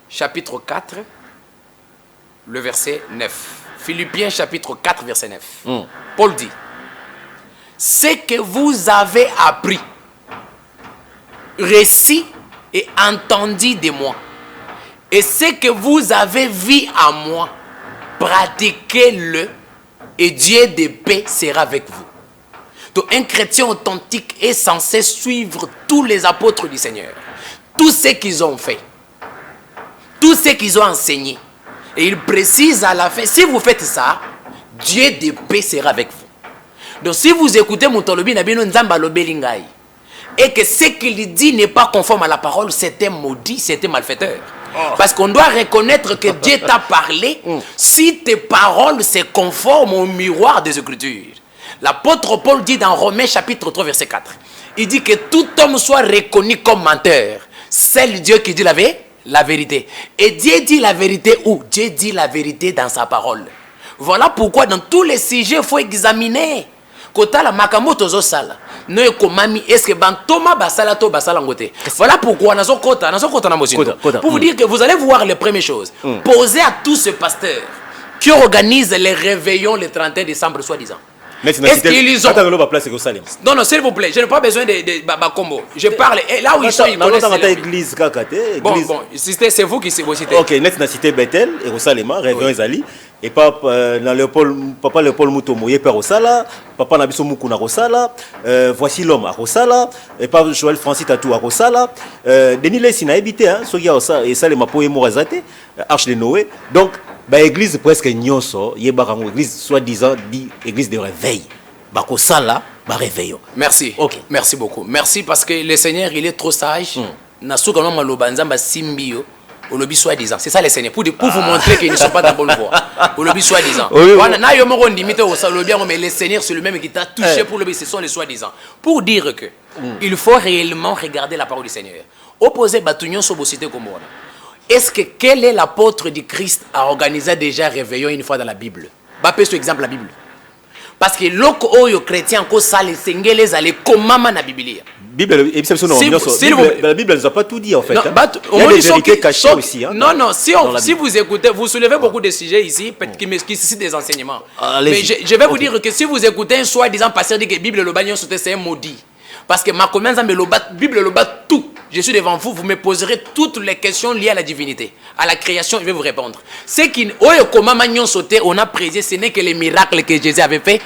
[SPEAKER 3] chapitre 4, le verset 9. Philippiens chapitre 4, verset 9. Paul dit, ce que vous avez appris, reçu et entendu de moi, et ce que vous avez vu à moi, pratiquez-le, et Dieu de paix sera avec vous. Donc un chrétien authentique est censé suivre tous les apôtres du Seigneur, tout ce qu'ils ont fait, tout ce qu'ils ont enseigné. Et il précise à la fin, si vous faites ça, Dieu de paix sera avec vous. Donc si vous écoutez Moutolobi Nabino Nzamba Lobelingai, et que ce qu'il dit n'est pas conforme à la parole, c'est un maudit, c'est un malfaiteur. Parce qu'on doit reconnaître que Dieu t'a parlé si tes paroles se conforment au miroir des Écritures. L'apôtre Paul dit dans Romains chapitre 3 verset 4, il dit que tout homme soit reconnu comme menteur. C'est le Dieu qui dit la vérité. Et Dieu dit la vérité où? Dieu dit la vérité dans sa parole. Voilà pourquoi dans tous les sujets, il faut examiner. Kotala makamoto zo sala. No ekomami est-ce que bantoma basala to basala ngote. Voilà pourquoi nazo kota na mosino. Pour vous dire que vous allez voir les premières choses. Posez à tous ces pasteurs qui organisent les réveillons le 31 décembre soi-disant. Est-ce qu'ils ont... Non, non, s'il vous plaît, je n'ai pas besoin de Bakombo. Je parle, et là où ils sont, ils connaissent
[SPEAKER 2] l'église.
[SPEAKER 3] Bon, c'est vous qui citez.
[SPEAKER 2] Ok, net na cité Bethel, Jérusalem, réveillons Ezali. Et papa Léopold Moutomo, Yéper Rosala, papa Nabiso Moukouna Rosala, voici l'homme à Rosala, et papa Joël Francis Tatou à Rosala, Denis Lessina habité, hein, Sogia Osa, et Salema Poé Morazate, Arche de Noé. Donc, bah, église presque nyonso, Yébarango, église soi-disant dit église de réveil. Bako Sala, bah réveillons.
[SPEAKER 3] Merci. Ok. Merci beaucoup. Merci parce que le Seigneur, il est trop sage. Nasuka no malobanza ba simbio. Au lobby soi-disant. C'est ça les seigneurs. Pour vous montrer qu'ils ne sont pas dans la bonne voie. Au lobby soi-disant. Mais les seigneurs, c'est le même qui t'a touché pour le lobby. Ce sont les soi-disant. Pour dire que il faut réellement regarder la parole du Seigneur. Opposé Batunion Sobosité comme moi. Est-ce que quel est l'apôtre du Christ a organisé déjà réveillon une fois dans la Bible? Bapé sur exemple la Bible. Parce que l'autre chrétien ko sale sengele zale komama na Biblia.
[SPEAKER 2] La Bible ne nous a pas tout dit en fait. Non, il y a des vérités cachées aussi. Hein,
[SPEAKER 3] non, si vous écoutez, vous soulevez beaucoup de sujets ici qui nécessitent des enseignements. Mais je vais vous dire que si vous écoutez un soi-disant pasteur dit que la Bible le bagnon c'est un maudit. Parce que ma commence me la Bible le bat tout. Je suis devant vous, vous me poserez toutes les questions liées à la divinité, à la création, je vais vous répondre. Ce qui, on a précisé, ce n'est que les miracles que Jésus avait fait,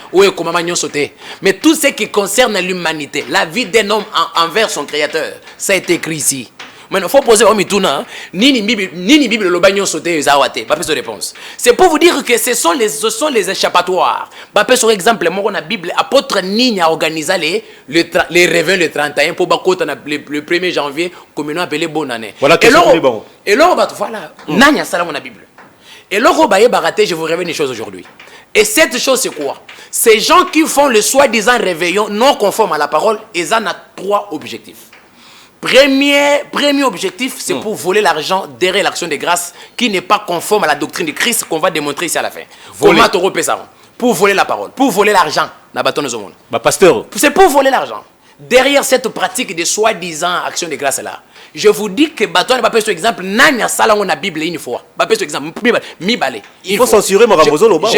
[SPEAKER 3] mais tout ce qui concerne l'humanité, la vie d'un homme envers son créateur, ça a été écrit ici. Maintenant, il faut poser au mituna, ni Bible le bagnon sauté, pas plus de réponse. C'est pour vous dire que ce sont les échappatoires. Pas plus sur exemple, moi, on a Bible, apôtre Nigne a organisé les réveils le 31 pour le 1er janvier, comme nous appelé bonne année.
[SPEAKER 2] Voilà,
[SPEAKER 3] et là, voilà, Nanya Salam, on a Bible. Et là, je vous révèle une chose aujourd'hui. Et cette chose, c'est quoi? Ces gens qui font le soi-disant réveillon non conforme à la parole, ils en ont 3 objectifs. Premier objectif, c'est pour voler l'argent derrière l'action de grâce qui n'est pas conforme à la doctrine de Christ qu'on va démontrer ici à la fin. Comment pour voler la parole, pour voler l'argent.
[SPEAKER 2] Pasteur.
[SPEAKER 3] C'est pour voler l'argent. Derrière cette pratique de soi-disant action de grâce là, je vous dis que Baton n'est pas par exemple, Nanya Salango na Bible une fois. Pas par exemple,
[SPEAKER 2] il faut censurer Marabozo Loba.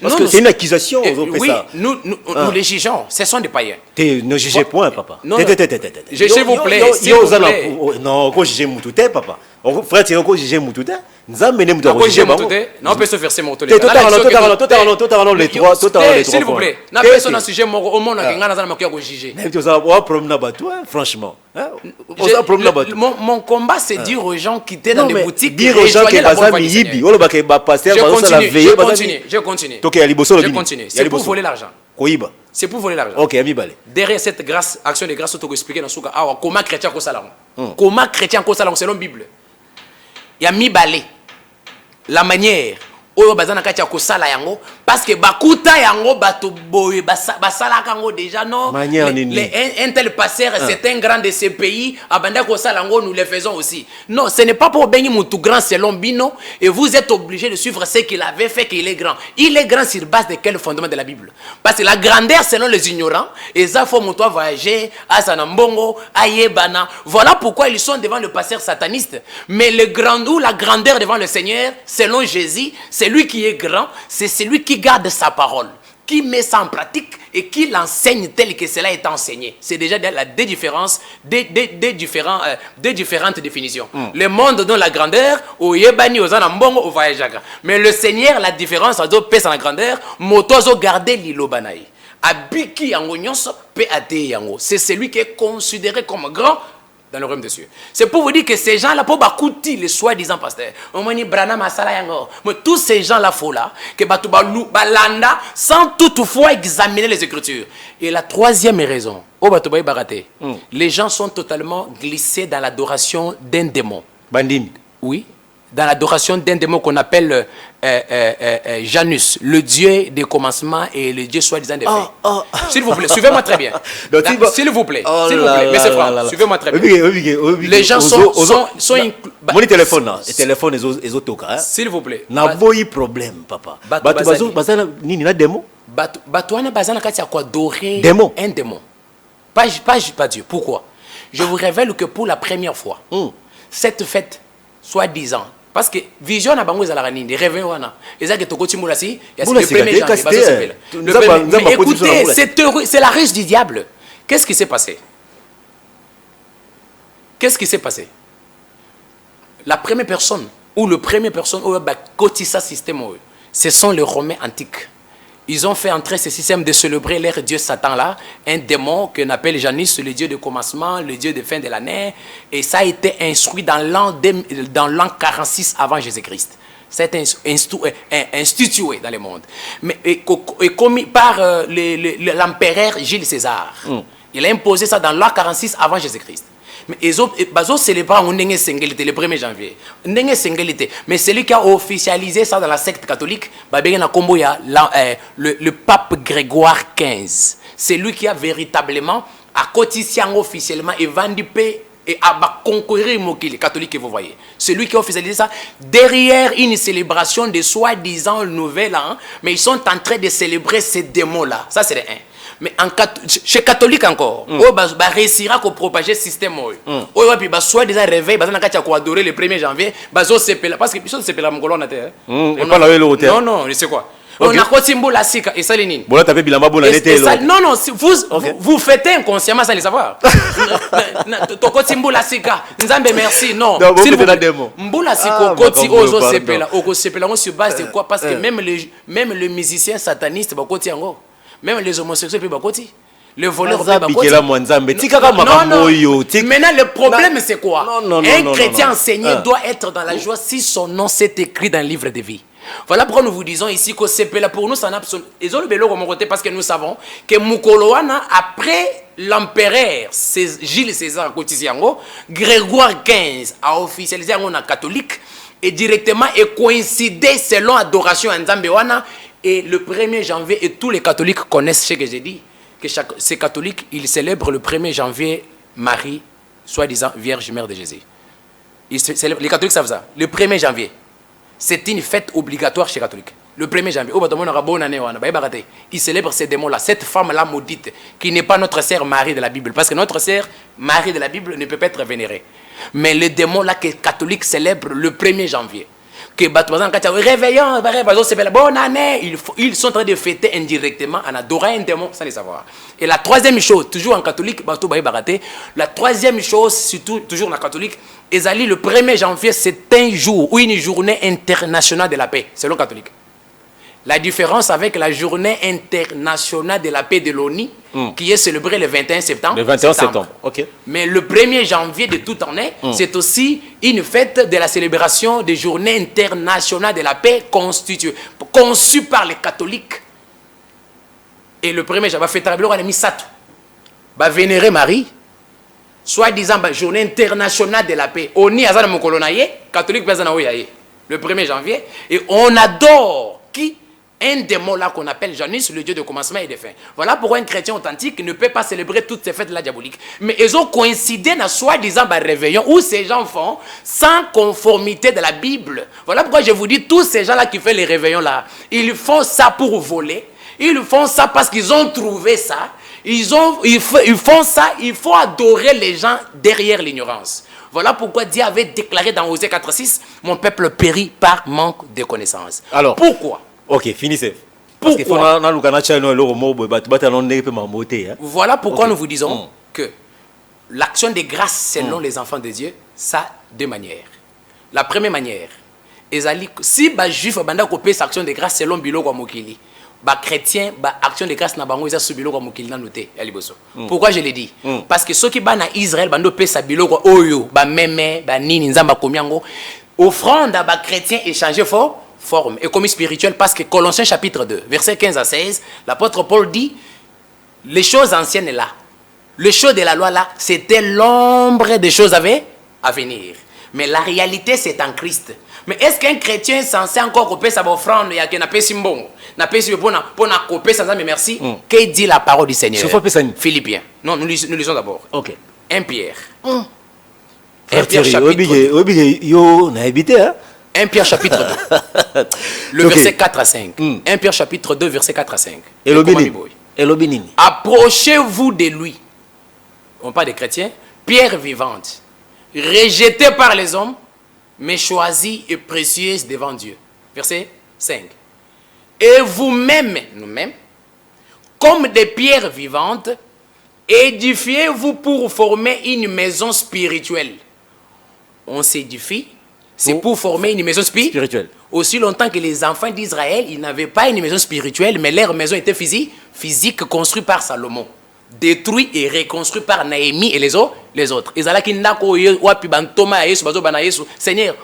[SPEAKER 2] Parce que c'est une accusation.
[SPEAKER 3] Oui, nous les jugeons. Ce sont des païens.
[SPEAKER 2] Ne jugez point, papa.
[SPEAKER 3] S'il vous plaît.
[SPEAKER 2] Non, quand jugez Moutouté, papa. Frère, tu as jugé Moutouté. Nous amenons
[SPEAKER 3] Moutouté. Non, on peut se faire ces mots.
[SPEAKER 2] Totalement les trois.
[SPEAKER 3] S'il vous plaît. N'a personne à sujet au monde qui a jugé.
[SPEAKER 2] Franchement.
[SPEAKER 3] Mon combat, c'est dire aux gens qui étaient dans des boutiques.
[SPEAKER 2] Dire aux gens que
[SPEAKER 3] je continue. C'est pour voler l'argent.
[SPEAKER 2] Koiba.
[SPEAKER 3] C'est pour voler l'argent.
[SPEAKER 2] Ok, ami balé.
[SPEAKER 3] Derrière cette grâce, action de grâce, on expliquer dans Souka. Comment chrétien ko salam. Comment chrétien ko salam selon Bible. Il y a mi balé. La manière oyo bazana kati ya kosala yango parce que bakuta yango bato boye basala kango déjà non un tel passeur c'est un grand de ce pays abanda kosala yango nous le faisons aussi non ce n'est pas pour bengi mutu grand selon Bino et vous êtes obligé de suivre ce qu'il avait fait qu'il est grand sur base de quel fondement de la Bible parce que la grandeur selon les ignorants et ça faut mutu voyager à Sanambongo ayebana voilà pourquoi ils sont devant le passeur sataniste mais le grand ou la grandeur devant le Seigneur selon Jésus c'est lui qui est grand, c'est celui qui garde sa parole, qui met ça en pratique et qui l'enseigne tel que cela est enseigné. C'est déjà la différences, des différentes définitions. Le monde donne la grandeur, au yebani, aux anambongo, au voyajaga. Mais le Seigneur, la différence, au pèse en la grandeur, motozo garder l'ilobanaï. Abiki yango nyonso, pe ate yango. C'est celui qui est considéré comme grand dans le royaume des cieux. C'est pour vous dire que ces gens-là, pour bakouti les soi-disant pasteurs, on m'a dit Brana Masala Yango, mais tous ces gens-là faux là, que batu balanda, sans toutefois examiner les Écritures. Et la troisième raison, les gens sont totalement glissés dans l'adoration d'un démon.
[SPEAKER 2] Bandim.
[SPEAKER 3] Oui. Dans l'adoration d'un démon qu'on appelle Janus, le dieu des commencements et le dieu soi-disant des fins. S'il vous plaît, suivez-moi très bien. S'il vous plaît, mais c'est franc, suivez-moi très bien. Les gens sont
[SPEAKER 2] mon téléphone, les téléphones, les autocars.
[SPEAKER 3] S'il vous plaît.
[SPEAKER 2] N'a pas eu problème, papa. Bazana, ni na démon.
[SPEAKER 3] Batouana bazana kati a quoi adorer un démon. Pas Dieu. Pourquoi? Je vous révèle que pour la première fois, cette fête, soi-disant, parce que vision na bango ezala nini des rêves wana ezaki tokoti mulasi ya le premier janvier écoutez c'est la ruse du diable. Qu'est-ce qui s'est passé? La première personne ou le premier personne où ba kotisa système ce sont les Romains antiques. Ils ont fait entrer ce système de célébrer leur dieu Satan là, un démon qu'on appelle Janus, le dieu de commencement, le dieu de fin de l'année. Et ça a été instruit dans l'an 46 avant Jésus-Christ. Ça a été institué dans le monde. Mais et commis par l'empereur Jules César. Il a imposé ça dans l'an 46 avant Jésus-Christ. Mais ils ont célébré le 1er janvier. Mais celui qui a officialisé ça dans la secte catholique, le pape Grégoire XV. C'est lui qui a véritablement, à quotidien officiellement, et vendu paix et à concourir les catholiques que vous voyez. C'est lui qui a officialisé ça derrière une célébration de soi-disant nouvel an, mais ils sont en train de célébrer ces démons-là. Ça, c'est le 1. Mais chez catholique encore, on va réussir à propager le système. On va soit déjà réveil, on va adorer le 1er janvier, parce que c'est pas la mongolone. Non, c'est quoi? On a quoi la sika et ça les nini. Non, vous faites inconsciemment sans le savoir. Toko timbo la sika. Nzambe merci. Non. Mboula siko koti ozo sepela. Oko sepela on sur base de quoi? Parce que même le musicien sataniste ba koti yango. Même les homosexuels peuvent bakoti. Le voleur peut bakoti. Non. Maintenant le problème c'est quoi? Un chrétien enseigné doit être dans la joie si son nom s'est écrit dans le livre de vie. Voilà pourquoi nous vous disons ici que c'est pour nous, ça n'a absolument. Ils ont le bélo comme côté parce que nous savons que Mukoloana, après l'empereur Gilles César Cotiziango, Grégoire XV a officialisé en catholique et directement est coïncidé selon adoration en Zambewana. Et le 1er janvier, et tous les catholiques connaissent ce que j'ai dit, que ces catholiques, ils célèbrent le 1er janvier Marie, soi-disant Vierge Mère de Jésus. Les catholiques savent ça. Le 1er janvier. C'est une fête obligatoire chez les catholiques. Le 1er janvier, ils célèbrent ces démons-là, cette femme-là maudite, qui n'est pas notre sœur Marie de la Bible. Parce que notre sœur Marie de la Bible ne peut pas être vénérée. Mais le démon-là que les catholiques célèbrent le 1er janvier. Que réveillons, bonne année. Ils sont en train de fêter indirectement en adorant un démon sans le savoir. Et la troisième chose, toujours en catholique, la troisième chose, surtout toujours en catholique, le 1er janvier, c'est un jour ou une journée internationale de la paix, selon catholique. La différence avec la journée internationale de la paix de l'ONU, qui est célébrée le 21 septembre.
[SPEAKER 2] Le 21 septembre, ok.
[SPEAKER 3] Mais le 1er janvier de toute année, c'est aussi une fête de la célébration des journées internationales de la paix conçue par les catholiques Et le premier jour, fête la biloko a mis satou. Vénérer Marie. Soi-disant, journée internationale de la paix. On y a ça dans mon colonaïe, catholique, le 1er janvier. Et on adore qui? Un démon là qu'on appelle Janus, le dieu de commencement et de fin. Voilà pourquoi un chrétien authentique ne peut pas célébrer toutes ces fêtes là diaboliques. Mais ils ont coïncidé dans soi-disant réveillon où ces gens font sans conformité de la Bible. Voilà pourquoi je vous dis, tous ces gens là qui font les réveillons là, ils font ça pour voler. Ils font ça parce qu'ils ont trouvé ça. Ils font ça, il faut adorer les gens derrière l'ignorance. Voilà pourquoi Dieu avait déclaré dans Osée 4:6, mon peuple périt par manque de connaissance.
[SPEAKER 2] Alors,
[SPEAKER 3] pourquoi?
[SPEAKER 2] Ok, finissez.
[SPEAKER 3] Pourquoi? Voilà pourquoi nous vous disons que l'action de grâce selon les enfants de Dieu, ça a deux manières. La première manière, si les juifs ont copié cette action de grâce selon Biloko Mokili, les chrétiens, l'action de grâce n'a pas sous Biloko Mokili noté. Pourquoi je l'ai dit? Parce que ceux qui sont en Israël, ils ont copié cette Biloko Oyo, Meme, Nini, Nzamba Komiango, offrande à les chrétiens échangé forme, économie spirituelle, parce que Colossiens chapitre 2, versets 15 à 16, l'apôtre Paul dit, les choses anciennes là, les choses de la loi là, c'était l'ombre des choses à venir. Mais la réalité, c'est en Christ. Mais est-ce qu'un chrétien est censé encore couper sa offrande? Il y a qui n'a pas si bon, n'a pas si bon pour couper sans mais merci. Qu'est dit la parole du Seigneur? Philippiens. Non, nous lisons d'abord.
[SPEAKER 2] Ok.
[SPEAKER 3] 1 Pierre.
[SPEAKER 2] 1 Pierre chapitre
[SPEAKER 3] 1 Pierre chapitre 2. Le verset 4 à 5. 1 Pierre chapitre 2, verset 4 à 5. Approchez-vous de lui. On parle des chrétiens. Pierre vivante. Rejetée par les hommes, mais choisie et précieuse devant Dieu. Verset 5. Et vous-même, nous-mêmes, comme des pierres vivantes, édifiez-vous pour former une maison spirituelle. On s'édifie. C'est pour former une maison spirituelle. Aussi longtemps que les enfants d'Israël, ils n'avaient pas une maison spirituelle, mais leur maison était physique, construite par Salomon. Détruit et reconstruit par Naémie et les autres. Seigneur,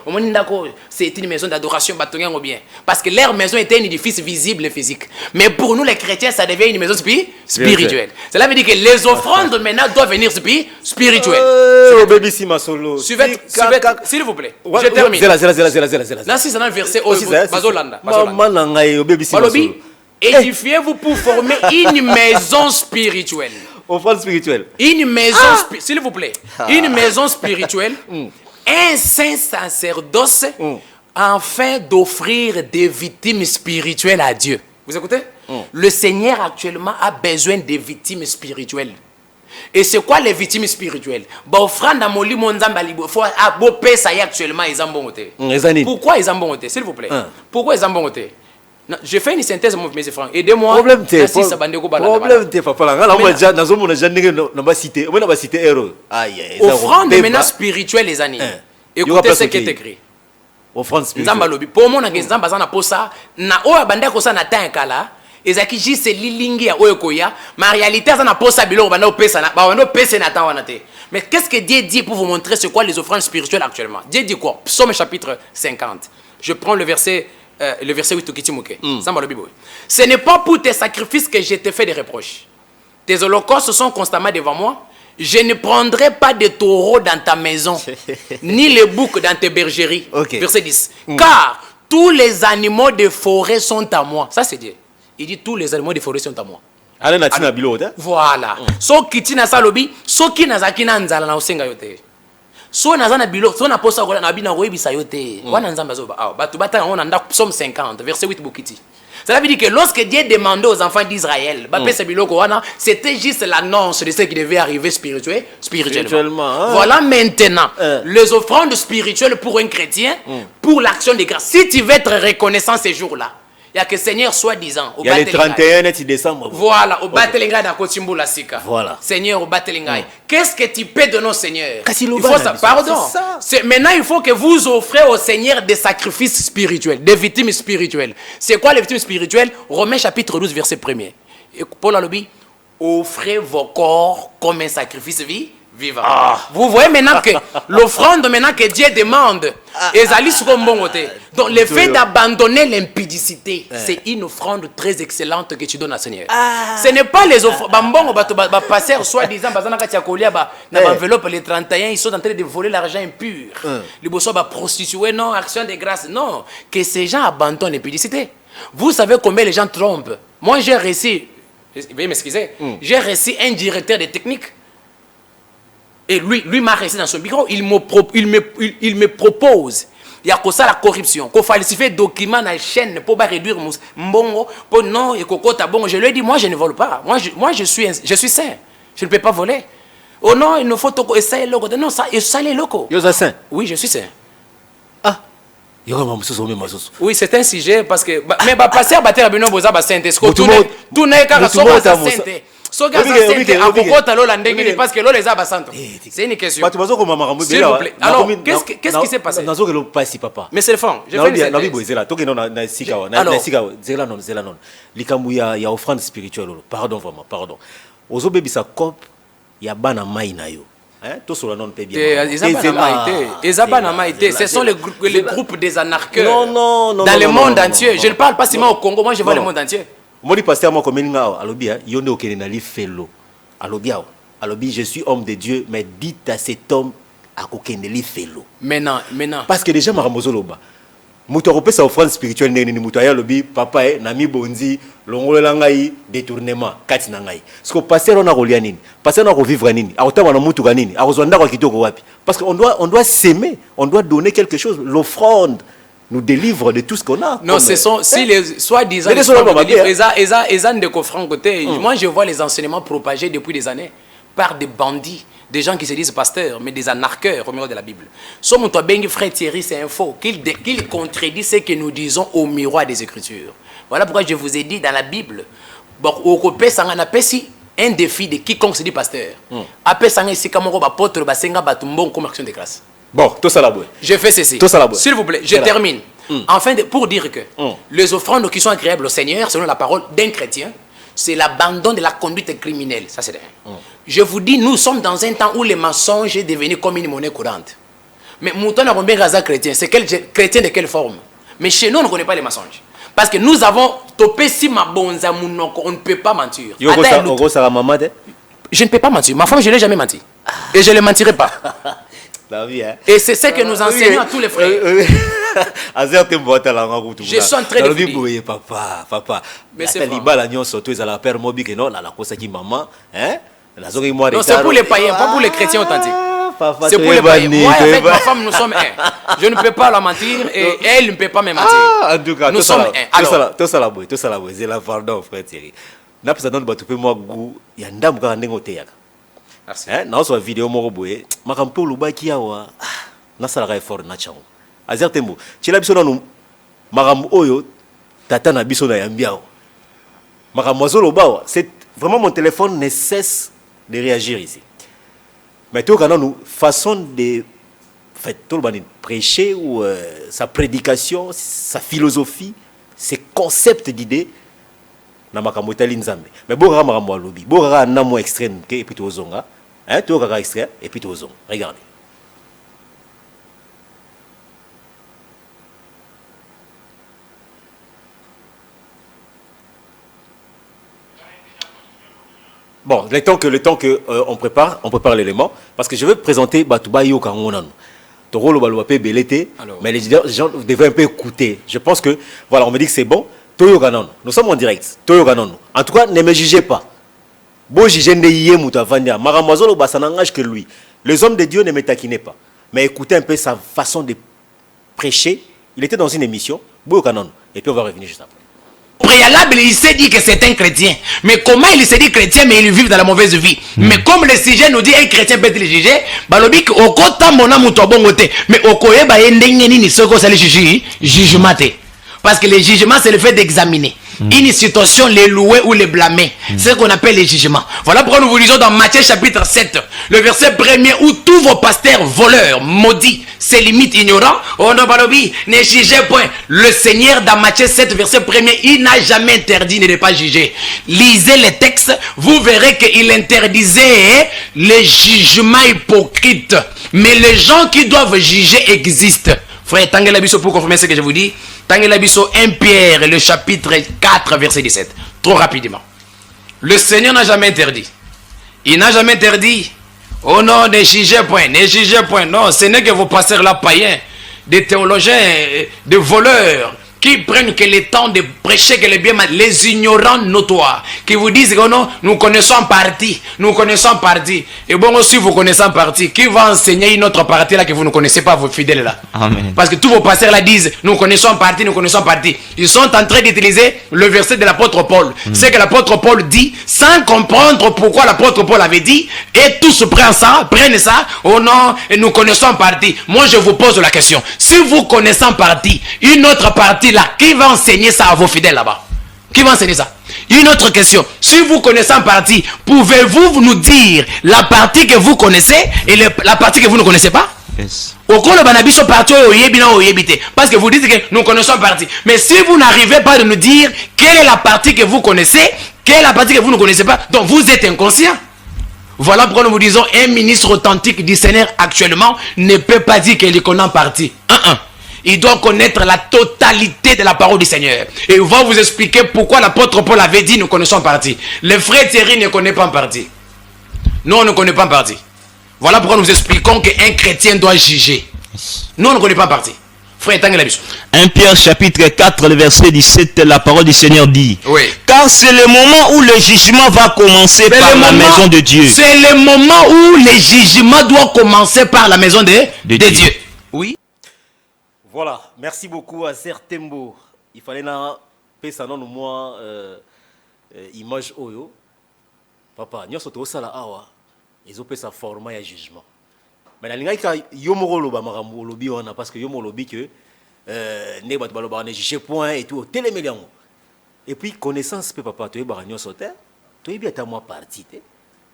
[SPEAKER 3] c'est une maison d'adoration, parce que leur maison était un édifice visible et physique. Mais pour nous les chrétiens, ça devient une maison spirituelle. Cela veut dire que les offrandes maintenant doivent venir spirituelles. S'il vous plaît, je termine. Là, si c'est dans le verset, édifiez-vous pour former une maison spirituelle.
[SPEAKER 2] Offrande spirituelle.
[SPEAKER 3] Une maison, s'il vous plaît, une maison spirituelle, un saint sacerdoce, afin d'offrir des victimes spirituelles à Dieu. Vous écoutez? Le Seigneur actuellement a besoin des victimes spirituelles. Et c'est quoi les victimes spirituelles? Pourquoi ils ont bon? S'il vous plaît. Pourquoi ils ont bon? Je fais une synthèse, mes frères. Aidez-moi.
[SPEAKER 2] Problème, offrande
[SPEAKER 3] maintenant spirituelle, les amis. Écoutez ce qui est écrit.
[SPEAKER 2] Offrande spirituelle.
[SPEAKER 3] Pour moi, ezaki juste lilingi ya oyo koya ma réalité ça na posa biloko bana opesa na ba wana opesa na ta wana te. Mais qu'est-ce que Dieu dit pour vous montrer c'est quoi les offrandes spirituelles actuellement? Dieu dit quoi? Psaume chapitre 50. Je prends le verset 8 au Kitimoke. Ce n'est pas pour tes sacrifices que je te fais des reproches. Tes holocaustes sont constamment devant moi. Je ne prendrai pas de taureaux dans ta maison, ni les boucs dans tes bergeries. Verset 10. Car tous les animaux de forêt sont à moi. Ça c'est Dieu. Il dit tous les animaux de forêt sont à moi. Voilà. So kitina salobi, so kinazaki na nzala na osenga yote. So nazana bilo, so na posa ko na bina koyebisa yote. Wana nzamba zo ba. Batu bata on anda Psaume 50 verset 8 bokiti. Cela veut dire que lorsque Dieu demandait aux enfants d'Israël, c'était juste l'annonce de ce qui devait arriver spirituellement. Voilà maintenant les offrandes spirituelles pour un chrétien, pour l'action de grâce. Si tu veux être reconnaissant ces jours-là, il y a que Seigneur soit-disant.
[SPEAKER 2] Il y a le 31 décembre.
[SPEAKER 3] Voilà, au Batelenga d'Akotimbo la Sika.
[SPEAKER 2] Voilà.
[SPEAKER 3] Seigneur, au Batelenga. Qu'est-ce que tu peux donner au Seigneur?
[SPEAKER 2] Il faut ça.
[SPEAKER 3] Pardon. Maintenant, il faut que vous offrez au Seigneur des sacrifices spirituels, des victimes spirituelles. C'est quoi les victimes spirituelles? Romains chapitre 12, verset 1er. Et Paul a dit, offrez vos corps comme un sacrifice vivant. Vous voyez maintenant que l'offrande maintenant que Dieu demande, donc le fait d'abandonner l'impudicité, c'est une offrande très excellente que tu donnes à Seigneur. Ce n'est pas les offrandes. Passer soi-disant, dans l'enveloppe les 31, ils sont en train de voler l'argent impur. Les bossons prostituer, non, action de grâce, non. Que ces gens abandonnent l'impudicité. Vous savez combien les gens trompent. Moi, j'ai reçu, veuillez m'excuser, j'ai reçu un directeur de technique. Et lui m'a resté dans son bureau, il me propose, il y a ça la corruption, qu'on falsifie des documents dans la chaîne pour réduire mon mbongo, pour non, et kokota bon. Je lui ai dit, moi je ne vole pas, moi je suis saint, je ne peux pas voler. Oh non, il nous faut essayer le loco. Non, ça les locaux.
[SPEAKER 2] Vous êtes saint?
[SPEAKER 3] Oui, je suis saint.
[SPEAKER 2] Ah,
[SPEAKER 3] oui, c'est un sujet parce que, mais passer à battre à Benoît Boza, tout n'est qu'à saint. C'est une question. S'il vous plaît. Alors, qu'est-ce qui s'est passé? Mais c'est le fond. Je fais une
[SPEAKER 2] il y a offrande spirituelle. Pardon, vraiment, pardon. Aux obébis, il y a bana maïnayo. Tout sur le nom de
[SPEAKER 3] ce sont les groupes des anarcheurs
[SPEAKER 2] dans
[SPEAKER 3] le monde entier. Je ne parle pas seulement au Congo, moi je vois le monde entier.
[SPEAKER 2] Moi, le pasteur, moi, comme il y a fellow. Alobi, je suis homme de Dieu, mais dites à cet homme à kokeneli fellow.
[SPEAKER 3] Maintenant.
[SPEAKER 2] Parce que déjà, Maramozoloba, Moutorope, sa offrande spirituelle, n'est Moutaya Lobi, papa, Nami Bondi, Longolangai, détournement, Katinangai. Ce que pasteur, on a relianin, pasteur, on a revivre nini, à Ottawa, on a Moutouranin, à Roswanda, on a Kitoko Wapi. Parce qu'on doit s'aimer, on doit donner quelque chose. L'offrande nous délivre de tout ce qu'on a.
[SPEAKER 3] Non, ce sont, si les soi-disant, moi je vois les enseignements propagés depuis des années par des bandits, des gens qui se disent pasteurs, mais des anarcheurs au miroir de la Bible. Son frère Thierry, c'est un faux, qu'il contredit ce que nous disons au miroir des Écritures. Voilà pourquoi je vous ai dit dans la Bible, un défi de quiconque se dit pasteur.
[SPEAKER 2] Bon, tout ça là-bas.
[SPEAKER 3] Je fais ceci. S'il vous plaît, je termine. Enfin, pour dire que les offrandes qui sont agréables au Seigneur, selon la parole d'un chrétien, c'est l'abandon de la conduite criminelle. Ça, c'est je vous dis, nous sommes dans un temps où les mensonges est devenu comme une monnaie courante. Mais Mouton a combien de chrétiens? C'est chrétien de quelle forme? Mais chez nous, on ne connaît pas les mensonges. Parce que nous avons topé si ma bonza mounoko, on ne peut pas mentir. Je ne peux pas mentir. Ma femme, je ne l'ai jamais menti. Et je ne le mentirai pas. Et c'est ce que nous enseignons à tous les frères. Je suis en train de vous dire.
[SPEAKER 2] Papa.
[SPEAKER 3] Mais c'est
[SPEAKER 2] non,
[SPEAKER 3] c'est pour les païens, pas pour les chrétiens authentiques. C'est pour les païens. Moi, avec ma femme, nous sommes un. Je ne peux pas la mentir et elle ne peut pas me mentir.
[SPEAKER 2] En tout cas,
[SPEAKER 3] nous sommes un. Alors,
[SPEAKER 2] tout ça là, c'est la pardon, frère Thierry. N'a pas besoin de moi goût. Il y a un dame qui a un
[SPEAKER 3] merci.
[SPEAKER 2] Dans cette vidéo, je makampo lubaki yawa na sala effort na chango. Azertembo. Chila biso na makam oyo tata na biso na yambiao. Makam wazolo bawa, c'est vraiment mon téléphone ne cesse de réagir ici. Mais tout quand nous façon de fait tout le monde prêcher ou sa prédication, sa philosophie, ses concepts d'idées na makambo tali nzambe. Mais bora makambo lobi, bora na mo extrême ke et puis to zonga, hein, to kaka extrait et puis to zonga. Regardez. Bon, le temps que on prépare l'élément parce que je vais présenter Batouba Yo Kangonan. Toro lo baluape belete, mais les gens devraient un peu écouter. Je pense que voilà, on me dit que c'est bon. Toyo Ganon, nous sommes en direct. Toyo Ganon. En tout cas, ne me jugez pas. Bon, jugez ne mouta vandia. Maramazolo basa n'engage que lui. Les hommes de Dieu ne me taquinaient pas. Mais écoutez un peu sa façon de prêcher. Il était dans une émission. Boyo Ganon. Et puis on va revenir juste après.
[SPEAKER 4] Préalable, il s'est dit que c'est un chrétien. Mais comment il s'est dit chrétien, mais il vit dans la mauvaise vie? Mais comme le sujet nous dit un chrétien peut être jugé, balobik oko tambona muto bongote. Mais okoyeba endengeni ni soko sali jugement. Parce que le jugement, c'est le fait d'examiner. une situation, les louer ou les blâmer. C'est ce qu'on appelle les jugements. Voilà pourquoi nous vous lisons dans Matthieu chapitre 7, le verset 1er, où tous vos pasteurs voleurs, maudits, se limites ignorants, oh non, balobi, ne jugez point. Le Seigneur dans Matthieu 7, verset 1er, il n'a jamais interdit de ne pas juger. Lisez les textes, vous verrez qu'il interdisait les jugements hypocrites. Mais les gens qui doivent juger existent. Frère, Tanguy Labisso, pour confirmer ce que je vous dis, Tanguy Labisso, 1 Pierre, le chapitre 4, verset 17. Trop rapidement. Le Seigneur n'a jamais interdit. Il n'a jamais interdit. Oh non, ne jugez point, ne jugez point. Non, ce n'est que vos pasteurs là païens, des théologiens, des voleurs, qui prennent que le temps de prêcher que les bien, les ignorants notoires, qui vous disent que non, nous connaissons en partie, nous connaissons en partie. Et bon aussi, vous connaissez en partie. Qui va enseigner une autre partie là que vous ne connaissez pas, vos fidèles là? Amen. Parce que tous vos pasteurs là disent, nous connaissons en partie, nous connaissons en partie. Ils sont en train d'utiliser le verset de l'apôtre Paul. C'est que l'apôtre Paul dit, sans comprendre pourquoi l'apôtre Paul avait dit, et tous prennent ça, oh non, et nous connaissons en partie. Moi, je vous pose la question. Si vous connaissez en partie, une autre partie là, qui va enseigner ça à vos fidèles là-bas? Qui va enseigner ça? Une autre question. Si vous connaissez en partie, pouvez-vous nous dire la partie que vous connaissez et la partie que vous ne connaissez pas? Yes. Parce que vous dites que nous connaissons en partie. Mais si vous n'arrivez pas de nous dire quelle est la partie que vous connaissez, quelle est la partie que vous ne connaissez pas, donc vous êtes inconscient. Voilà pourquoi nous vous disons, un ministre authentique du Seigneur actuellement ne peut pas dire qu'il connaît en partie. Il doit connaître la totalité de la parole du Seigneur. Et il va vous expliquer pourquoi l'apôtre Paul avait dit nous connaissons en partie. Le frère Thierry ne connaît pas en partie. Nous, on ne connaît pas en partie. Voilà pourquoi nous expliquons qu'un chrétien doit juger. Nous, on ne connaît pas en partie. Frère,
[SPEAKER 5] 1 Pierre chapitre 4, le verset 17, la parole du Seigneur dit,
[SPEAKER 4] oui.
[SPEAKER 5] Car c'est le moment où le jugement va commencer par la maison de Dieu.
[SPEAKER 4] C'est le moment où le jugement doit commencer par la maison de Dieu. Oui.
[SPEAKER 2] Voilà, merci beaucoup à Zertembo. Il fallait na pesa non moi image oyo. Papa, nyoso to sala awa. Ils pesa format ya jugement. Mais la linga ka yomoro loba makambo lobi wana parce que yomo lobi que ne bat baloba ne juger point et tout téléméliango. Et puis connaissance pe papa to yeba nyoso te. To yebi ata moi partie te.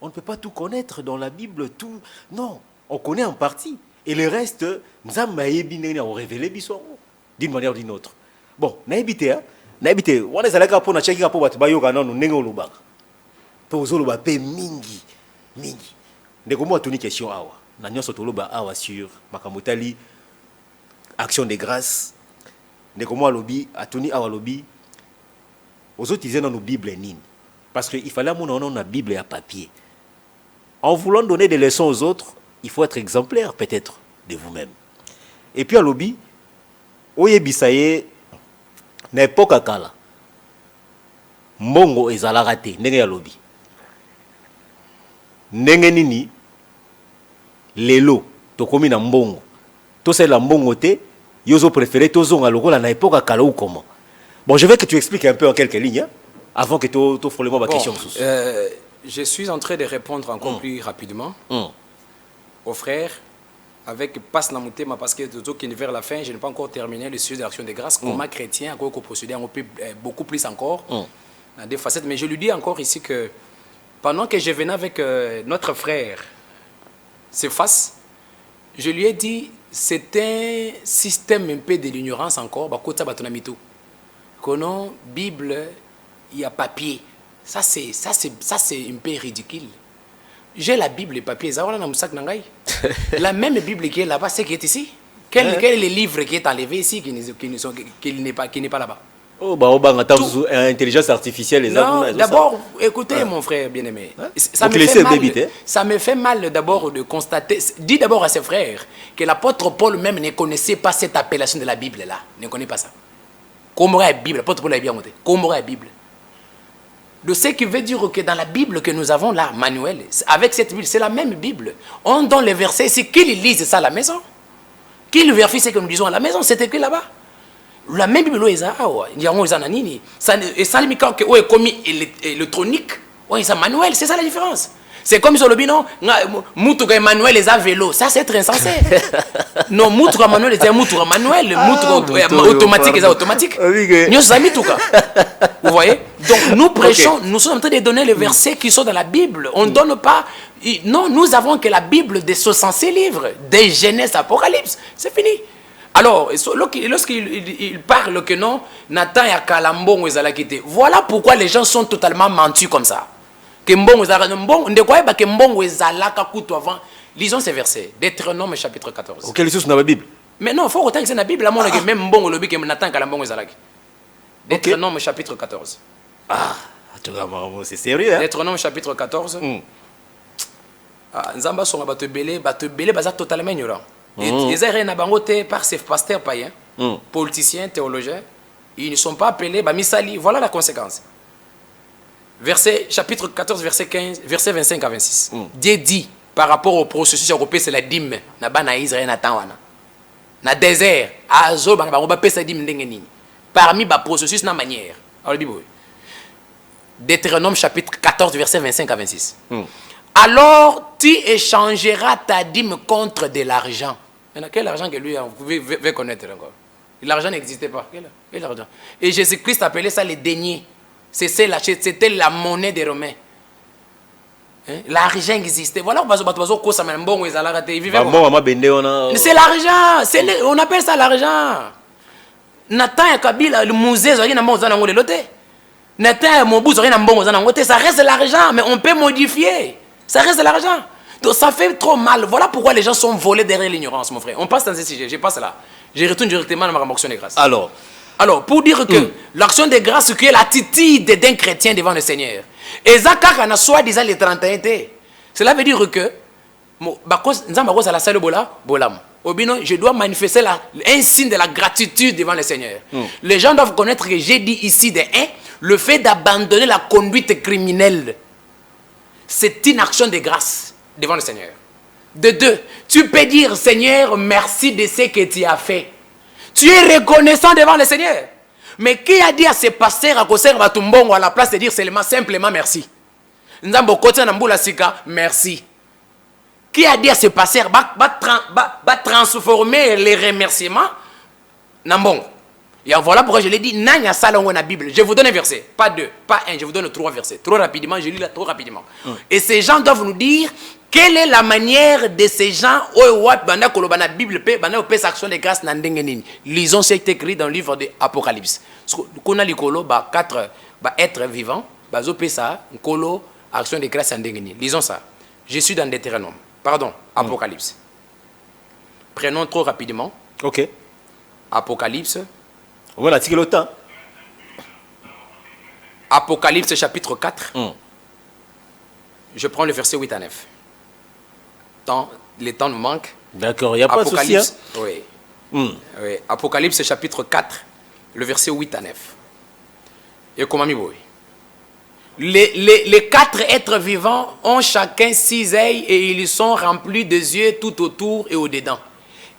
[SPEAKER 2] On ne peut pas tout connaître dans la Bible tout. Non, on connaît en partie. Et le reste, nous avons révélé d'une manière ou d'une autre. Bon, naïbité, on est allé pour na cheki pour battre bayoka non nengo lobaka. Pour zoloba pe mingi. Ndeko moi toni question awa. Na nyoso toloba awa sur makamotali action de grâce. Ndeko moi lobi atoni awa lobi. Aux autres ils dans nos Bibles nini. Parce que il fallait mon na Bible à papier. En voulant donner des leçons aux autres, il faut être exemplaire peut-être de vous-même. Et puis à lobby, oyebisaye na époque akala. Mbongo ezala raté ndenge ya lobby. Ndenge nini lelo tokomi na mbongo. To c'est la mbongo te, yozo préféré tozonga lokola na époque akala ou comment. Bon, je veux que tu expliques un peu en quelques lignes hein, avant que tu frôles ma question.
[SPEAKER 3] Je suis en train de répondre encore plus rapidement. Aux frères, avec passe na mutema parce que vers la fin, je n'ai pas encore terminé le sujet de l'action de grâce. Comment chrétien, encore procéder beaucoup plus encore dans des facettes. Mais je lui dis encore ici que pendant que je venais avec notre frère Cephas, je lui ai dit c'est un système un peu de l'ignorance encore. Kono Bible, il y a papier. Ça c'est un peu ridicule. J'ai la Bible, le papier, la même Bible qui est là-bas, c'est qui est ici. Quel est le livre qui est enlevé ici, qui n'est pas là-bas?
[SPEAKER 2] Oh, bah, intelligence artificielle.
[SPEAKER 3] Non, d'abord, écoutez, mon frère bien-aimé. Ça me fait mal d'abord de constater. Dis d'abord à ses frères que l'apôtre Paul même ne connaissait pas cette appellation de la Bible là. Ne connaît pas ça. Comment est la Bible? L'apôtre Paul a bien monté. Comment est la Bible? De ce qui veut dire que dans la Bible que nous avons là, Manuel, avec cette Bible, c'est la même Bible. On donne les versets ici, qu'ils lisent ça à la maison. Qu'ils vérifient ce que nous disons à la maison, c'est écrit là-bas. La même Bible, il y a et ça, les micros qui est commis électronique, c'est Manuel, c'est ça la différence. C'est comme sur le bino, Moutouk Emmanuel les a vélo. Ça, c'est être insensé. Non, Moutouk Emmanuel les a Moutouk Emmanuel. Moutouk automatique les a automatique. Nous sommes tout cas. Vous voyez? Donc, nous prêchons, nous sommes en train de donner les versets qui sont dans la Bible. On ne donne pas. Non, nous avons que la Bible de ce censé livre, des Genèse, Apocalypse. C'est fini. Alors, lorsqu'il parle que non, Nathan et Kalambon, voilà pourquoi les gens sont totalement mentus comme ça. Que Mbongo ne croyez pas que Mbongo ezalaka kutu avant. Lisons ces versets. Deutéronome chapitre 14.
[SPEAKER 2] Ok, les sources dans la Bible.
[SPEAKER 3] Mais non, il faut autant que c'est dans la Bible. Même Mbongo le que Nathan Kalambongo ezalaki. Deutéronome chapitre 14.
[SPEAKER 2] Ah, c'est sérieux, hein?
[SPEAKER 3] Deutéronome chapitre 14. Nzamba songa batebele baza totalement ignorant. Ils ont rien à bangoter par ces pasteurs païens, politiciens, théologiens. Ils ne sont pas appelés misali. Voilà la conséquence. Chapitre 14, verset 15, verset 25 à 26. Dieu dit par rapport au processus européen, c'est la dîme. Na Israël n'attend na désert. Azo c'est dîme ndengeni. Parmi les processus na manière. Deutéronome chapitre 14, verset 25 à 26. Alors tu échangeras ta dîme contre de l'argent. Quel argent que lui vous pouvez connaître encore? L'argent n'existait pas. Quel argent? Et Jésus-Christ appelait ça les deniers. C'était la monnaie des Romains. L'argent existait. Voilà pourquoi c'est l'argent. On appelle ça l'argent. Nathan et Kabila, le musée, ça reste l'argent, mais on peut modifier. Ça reste l'argent. Donc ça fait trop mal. Voilà pourquoi les gens sont volés derrière l'ignorance, mon frère. On passe dans ce sujet. Je passe là. Je retourne directement dans ma action de grâce. Alors, pour dire que l'action de grâce, qui est l'attitude d'un chrétien devant le Seigneur. Et ça, quand on a soi-disant les 31, cela veut dire que je dois manifester un signe de la gratitude devant le Seigneur. Les gens doivent connaître que j'ai dit ici de 1, le fait d'abandonner la conduite criminelle. C'est une action de grâce devant le Seigneur. De 2, tu peux dire Seigneur, merci de ce que tu as fait. Tu es reconnaissant devant le Seigneur. Mais qui a dit à ces pasteurs à Koser Batumbongo à la place de dire simplement merci? Nzambo kote na mbula sika, merci. Qui a dit à ces pasteurs va transformer les remerciements Nambongo? Et voilà pourquoi je l'ai dit, Nanya Salongo na Bible. Je vous donne un verset, pas 2, pas 1, je vous donne 3 versets. Trop rapidement, je lis là trop rapidement. Et ces gens doivent nous dire quelle est la manière de ces gens dans la Bible, action de grâce. Lisons ce qui est écrit dans le livre de l'Apocalypse. Qu'on a l'écolo, 4 êtres vivants, action de grâce. Lisons ça. Je suis dans Deutéronome. Pardon, Apocalypse. Prenons trop rapidement.
[SPEAKER 2] Ok.
[SPEAKER 3] Apocalypse.
[SPEAKER 2] On a tiré le temps.
[SPEAKER 3] Apocalypse chapitre 4. Je prends le verset 8 à 9. Le temps nous manque.
[SPEAKER 2] D'accord, il n'y a pas de souci. Hein?
[SPEAKER 3] Oui. Oui. Apocalypse chapitre 4, le verset 8 à 9. Et comment les 4 êtres vivants ont chacun 6 ailes et ils sont remplis de yeux tout autour et au-dedans.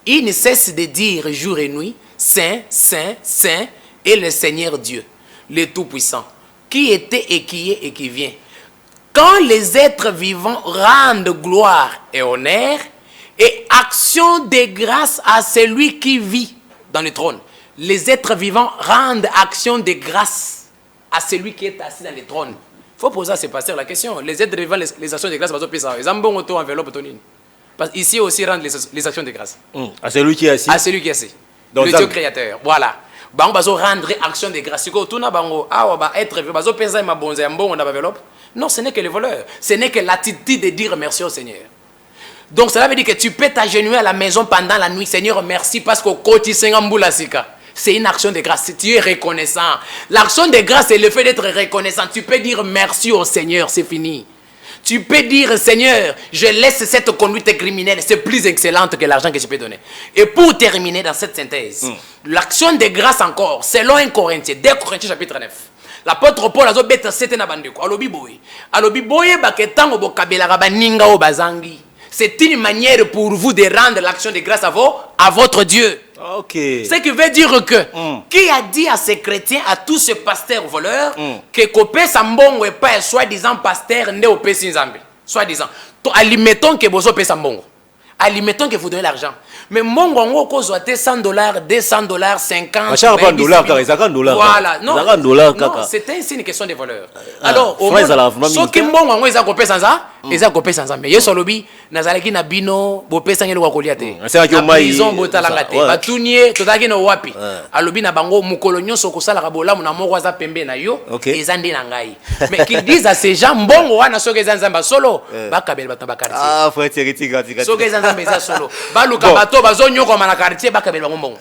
[SPEAKER 3] Ils ne cessent de dire jour et nuit, Saint, Saint, Saint est le Seigneur Dieu, le Tout-Puissant, qui était et qui est et qui vient. Quand les êtres vivants rendent gloire et honneur et action de grâce à celui qui vit dans le trône. Les êtres vivants rendent action de grâce à celui qui est assis dans le trône. Il faut poser à ces pasteurs la question. Les êtres vivants, les actions de grâce, ils ont bon auto-enveloppe. Parce qu'ici aussi rendent les actions de grâce.
[SPEAKER 2] À celui qui est assis.
[SPEAKER 3] À celui qui est assis. Donc, le Dieu créateur. Voilà. On va rendre action de grâce. Non, ce n'est que le voleur. Ce n'est que l'attitude de dire merci au Seigneur. Donc cela veut dire que tu peux t'agenouiller à la maison pendant la nuit. Seigneur, merci parce qu'au côté c'est une action de grâce. Tu es reconnaissant. L'action de grâce, c'est le fait d'être reconnaissant. Tu peux dire merci au Seigneur, c'est fini. Tu peux dire, Seigneur, je laisse cette conduite criminelle, c'est plus excellente que l'argent que je peux donner. Et pour terminer dans cette synthèse, l'action de grâce encore, selon 1 Corinthiens, 2 Corinthiens chapitre 9. L'apôtre Paul a dit que c'était un bandeko. C'est une manière pour vous de rendre l'action de grâce à votre Dieu.
[SPEAKER 2] Okay.
[SPEAKER 3] Ce qui veut dire que, qui a dit à ces chrétiens, à tous ces pasteurs voleurs, que Kopé Sambongo est pas soi-disant pasteur né au Pessinzambi. soi-disant. Alimettons que vous avez mbongo. Alimettons que vous donnez l'argent. Mais mbongo ngo ko zoate $100, $200, 50.
[SPEAKER 2] Machin pas $1 car ils ont $1.
[SPEAKER 3] Voilà, non.
[SPEAKER 2] $1
[SPEAKER 3] Non, c'était une question de valeur. Alors, au moins, ceux qui mbongo ngo ils ont copé sans ça, ils ont copé sans ça. Mais yeso lobi nazalaki na bino bo pesa ngelo kwa koliate.
[SPEAKER 2] C'est que mai
[SPEAKER 3] prison botalanga te. Batunie totaki no wapi. Alobi na bango mukolo nyonso ko sala ka bolamu na moko za pembe na yo ezandi na ngai. Mais qu'ils disent à ces gens mbongo wana soki ezanzamba solo bakabel batamba quartier.
[SPEAKER 2] Ah frère Thierry tika.
[SPEAKER 3] Soki ezanzamba eza solo. Baluka bato bazonyo comme na quartier bakabel bango mbongo.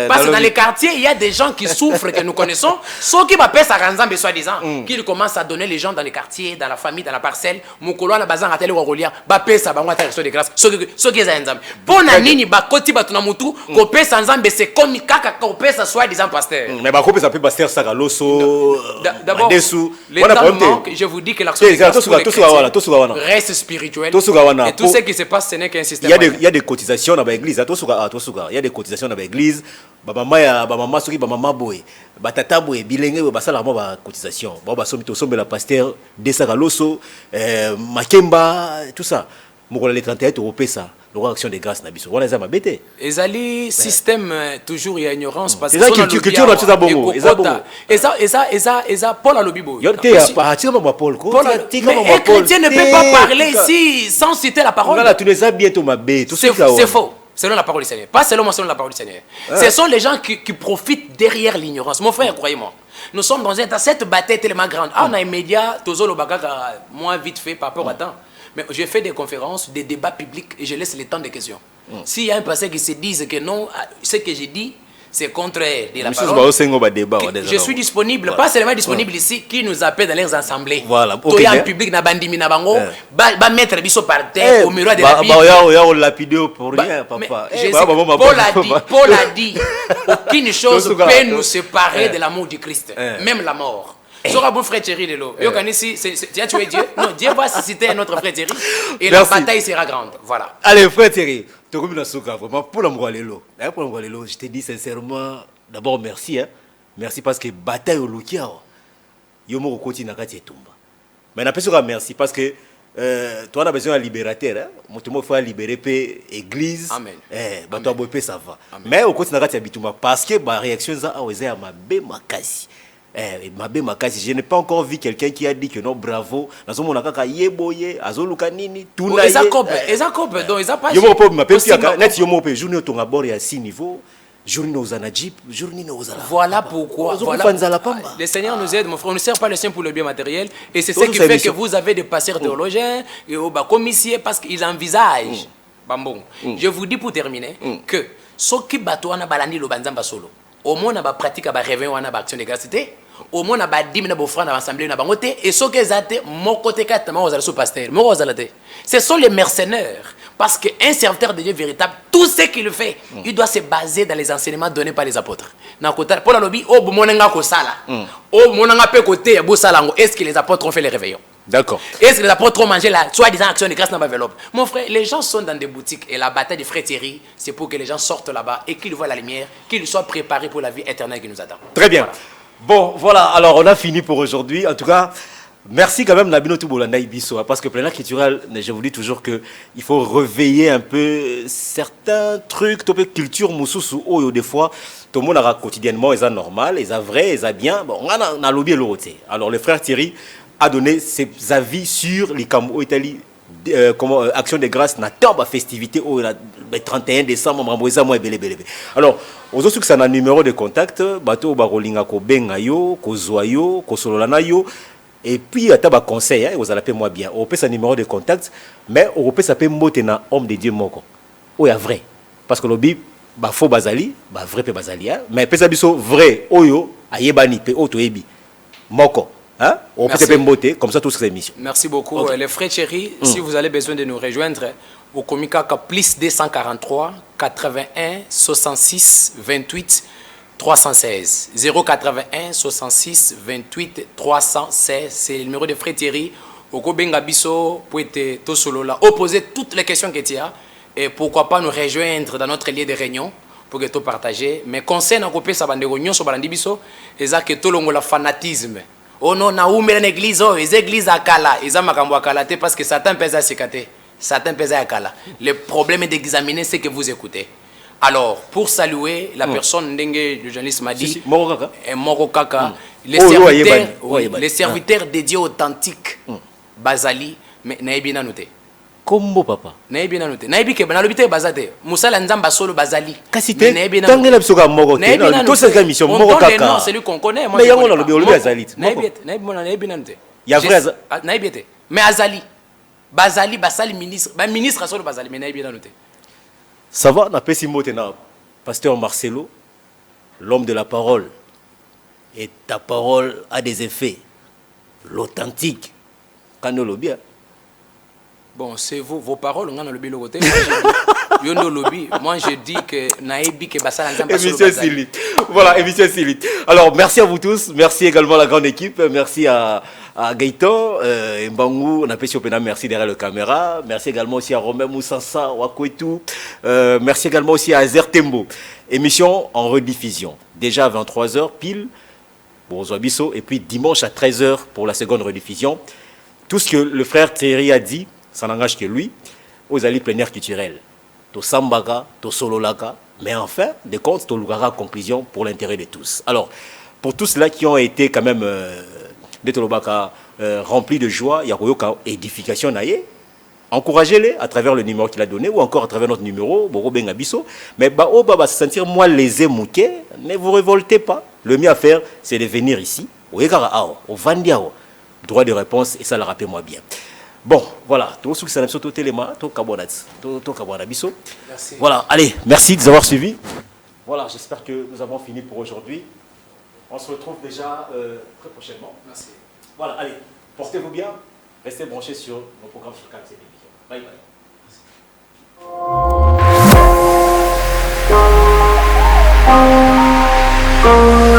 [SPEAKER 3] Parce que dans les quartiers il y a des gens qui souffrent que nous connaissons, soki ba pesa kanzambe soi-disant, qu'ils commencent à donner les gens dans les quartiers, dans la famille, dans la parcelle, mukolo na bazanga tele ko kolia ba pesa bango ata de grâce. Soki eza nzambe. Pona nini bakoti batu na mutu ko pesa nzambe c'est comme kaka ko pesa soi-disant pasteur.
[SPEAKER 2] Mais ba ko pesa pe pasteur saka loso.
[SPEAKER 3] D'abord, les temps manquent, je vous dis que l'action de grâce reste spirituelle. Et tout ce qui se passe, ce n'est qu'un système.
[SPEAKER 2] Il y a des cotisations dans l'église. Il y a des cotisations dans l'église. Bamama soki bamama boy. Batata boy bilenge basala mo ba cotisation. Ba somi to sombe la pasteur de saka loso makemba tout ça. Mokola les 31 euros pesa. L'action action de grâce na biso. Wana za mabete.
[SPEAKER 3] Ezali système toujours il y a ignorance parce
[SPEAKER 2] que culture na tsa bongo.
[SPEAKER 3] Eza Paul alobibo.
[SPEAKER 2] Yo te pa tira mo Paul ko.
[SPEAKER 3] Mais un chrétien ne peut pas parler ici sans citer la parole.
[SPEAKER 2] Voilà, tu les as bientôt mabé.
[SPEAKER 3] C'est faux. Selon la parole du Seigneur. Pas seulement selon la parole du Seigneur. Ce sont les gens qui profitent derrière l'ignorance. Mon frère, croyez-moi. Nous sommes dans cette bataille tellement grande. On a un média, Tozolo Bagaka, moi vite fait par rapport à temps. Mais je fais des conférences, des débats publics et je laisse le temps de questions. S'il y a un pasteur qui se dise que non, ce que j'ai dit, c'est contraire de la parole. Je suis disponible, pas seulement disponible ici, qui nous appelle dans leurs assemblées.
[SPEAKER 2] Voilà.
[SPEAKER 3] Okay, en public, na bandimi na bango, ba mettre biso par terre au miroir de la Bible.
[SPEAKER 2] On lapidé pour rien, papa.
[SPEAKER 3] Paul a dit, aucune chose peut nous séparer de l'amour du Christ, même la mort. Sera bon frère Thierry Lelo. Tu as tué Dieu? Non, Dieu va susciter un autre frère Thierry et la bataille sera grande. Voilà.
[SPEAKER 2] Allez, frère Thierry, tu as commis vraiment pour l'amour Lelo. Pour l'amour Lelo, je te dis sincèrement, d'abord merci. Merci parce que bataille au Lukia, Yomo continue à tomber. Mais n'a pas merci parce que toi on a besoin d'un libérateur. Moi, il faut libérer l'église. Amen. Ça va. Mais au continue à bituma parce que la réaction est à ma bé makasi. Je n'ai pas encore vu quelqu'un qui a dit que non, bravo.
[SPEAKER 3] Voilà pourquoi le Seigneur nous aide, mon frère. On ne sert pas le Seigneur pour le bien matériel. Et c'est ce qui fait que vous avez des pasteurs théologiens et des commissaires parce qu'ils envisagent. Je vous dis pour terminer que ce qui bateau na balandi lo banzamba solo. Au moins, on a pratique à réveil, on a action de grâce. Au moins, on a 10 000 frères dans l'assemblée, on a bangoté. Et ce que j'ai mon côté 4, moi, je suis pasteur. Ce sont les mercenaires. Parce qu'un serviteur de Dieu véritable, tout ce qu'il fait, il doit se baser dans les enseignements donnés par les apôtres. Pour la lobby, est-ce que les apôtres ont fait les réveillons?
[SPEAKER 2] D'accord.
[SPEAKER 3] Est-ce que les apôtres ont mangé la soi-disant action de grâce dans l'enveloppe? Mon frère, les gens sont dans des boutiques et la bataille de frère Thierry, c'est pour que les gens sortent là-bas et qu'ils voient la lumière, qu'ils soient préparés pour la vie éternelle qui nous attend.
[SPEAKER 2] Très bien. Voilà. Bon, voilà, alors on a fini pour aujourd'hui. En tout cas, merci quand même Nabino Touboulanda Ibiso, parce que plein culturel, je vous dis toujours que il faut réveiller un peu certains trucs, un peu culture moussou ou des fois tout le monde a quotidiennement, ils ont normal, ils ont vrai, ils ont bien. Bon, on a lobby l'autre. Alors le frère Thierry a donné ses avis sur les Cambo Italie. Comment action de grâce na tombe festivité au 31 décembre alors aux autres que ça a un numéro de contact bateau barolinga ko benga yo ko zoyo ko sololana yo et puis ata ba conseil vous allez moi bien on peut sa numéro de contact mais on peut s'appeler motena homme de Dieu moko o ya vrai parce que le bi ba faux bazali ba vrai pe bazali mais pesa biso vrai oyo ayebani pe otoyebi moko. Hein? On peut se mboter comme ça toutes ces émissions.
[SPEAKER 3] Merci beaucoup. Okay. Les frères Thierry, si vous avez besoin de nous rejoindre au Comika plus 243 81 66 28 316 081 66 28 316 c'est le numéro de frère Thierry. Au Kobenga Bisso pour être tout solo là, opposer toutes les questions que tu as et pourquoi pas nous rejoindre dans notre lieu de réunion pour que tout partager. Mais conseil à couper ça bande réunion sur balandi biso, et ça que tout le monde la fanatisme. oh non naumela na église oh les églises akala eza makambo akala te parce que Satan pèse sekate Satan pèse akala. Le problème est d'examiner ce que vous écoutez. Alors, pour saluer la personne, le journaliste m'a dit, Moro Kaka, les serviteurs de Dieu authentiques, Bazali, mais Naibina noté.
[SPEAKER 2] Combo papa.
[SPEAKER 3] Naibina noté. Naibike, Banalobite Bazate, Moussa Nzamba Solo Bazali.
[SPEAKER 2] Cassité, Tangela Psoga Moro, tout cette émission, Moro Kaka.
[SPEAKER 3] Non, c'est lui qu'on connaît.
[SPEAKER 2] Mais il y a un lobby Azali.
[SPEAKER 3] Naibina noté. Naibite. Mais Azali. Bazali, Basali, ministre. Ministre Solo Bazali, mais Naibina noté.
[SPEAKER 2] Ça va, n'a pas si mot pasteur Marcelo, l'homme de la parole. Et ta parole a des effets. L'authentique. Quand nous lobby.
[SPEAKER 3] Bon, c'est vous, vos paroles, on a le lobby le côté. Moi, je dis que Naïbi, que Bassal,
[SPEAKER 2] émission Silite. Voilà, émission Silite. Alors, merci à vous tous. Merci également à la grande équipe. Merci à Gaëtan, Mbangou, on appelle Siopena, merci derrière la caméra. Merci également aussi à Romain Moussassa, Wakoetou. Merci également aussi à Azer Tembo. Émission en rediffusion. Déjà à 23h pile pour Zoabiso et puis dimanche à 13h pour la seconde rediffusion. Tout ce que le frère Thierry a dit, ça n'engage que lui, aux alliés plénières culturels. To Sambaga, to Sololaka, mais enfin, des comptes, to Lugara conclusion pour l'intérêt de tous. Alors, pour tous ceux qui ont été quand même remplis de joie, il y a une édification. Encouragez-les à travers le numéro qu'il a donné ou encore à travers notre numéro, Boro Bengabiso. Mais se sentir moins lésé, mouqué, ne vous révoltez pas. Le mieux à faire, c'est de venir ici, au Vandiao, droit de réponse, et ça le rappelle-moi bien. Bon, voilà, tout ce qui s'est passé au téléma, tout Kabonabiso. Voilà, allez, merci de nous avoir suivis. Voilà, j'espère que nous avons fini pour aujourd'hui. On se retrouve déjà très prochainement.
[SPEAKER 3] Merci.
[SPEAKER 2] Voilà, allez, portez-vous bien. Restez branchés sur nos programmes sur Canal Télévision. Bye bye.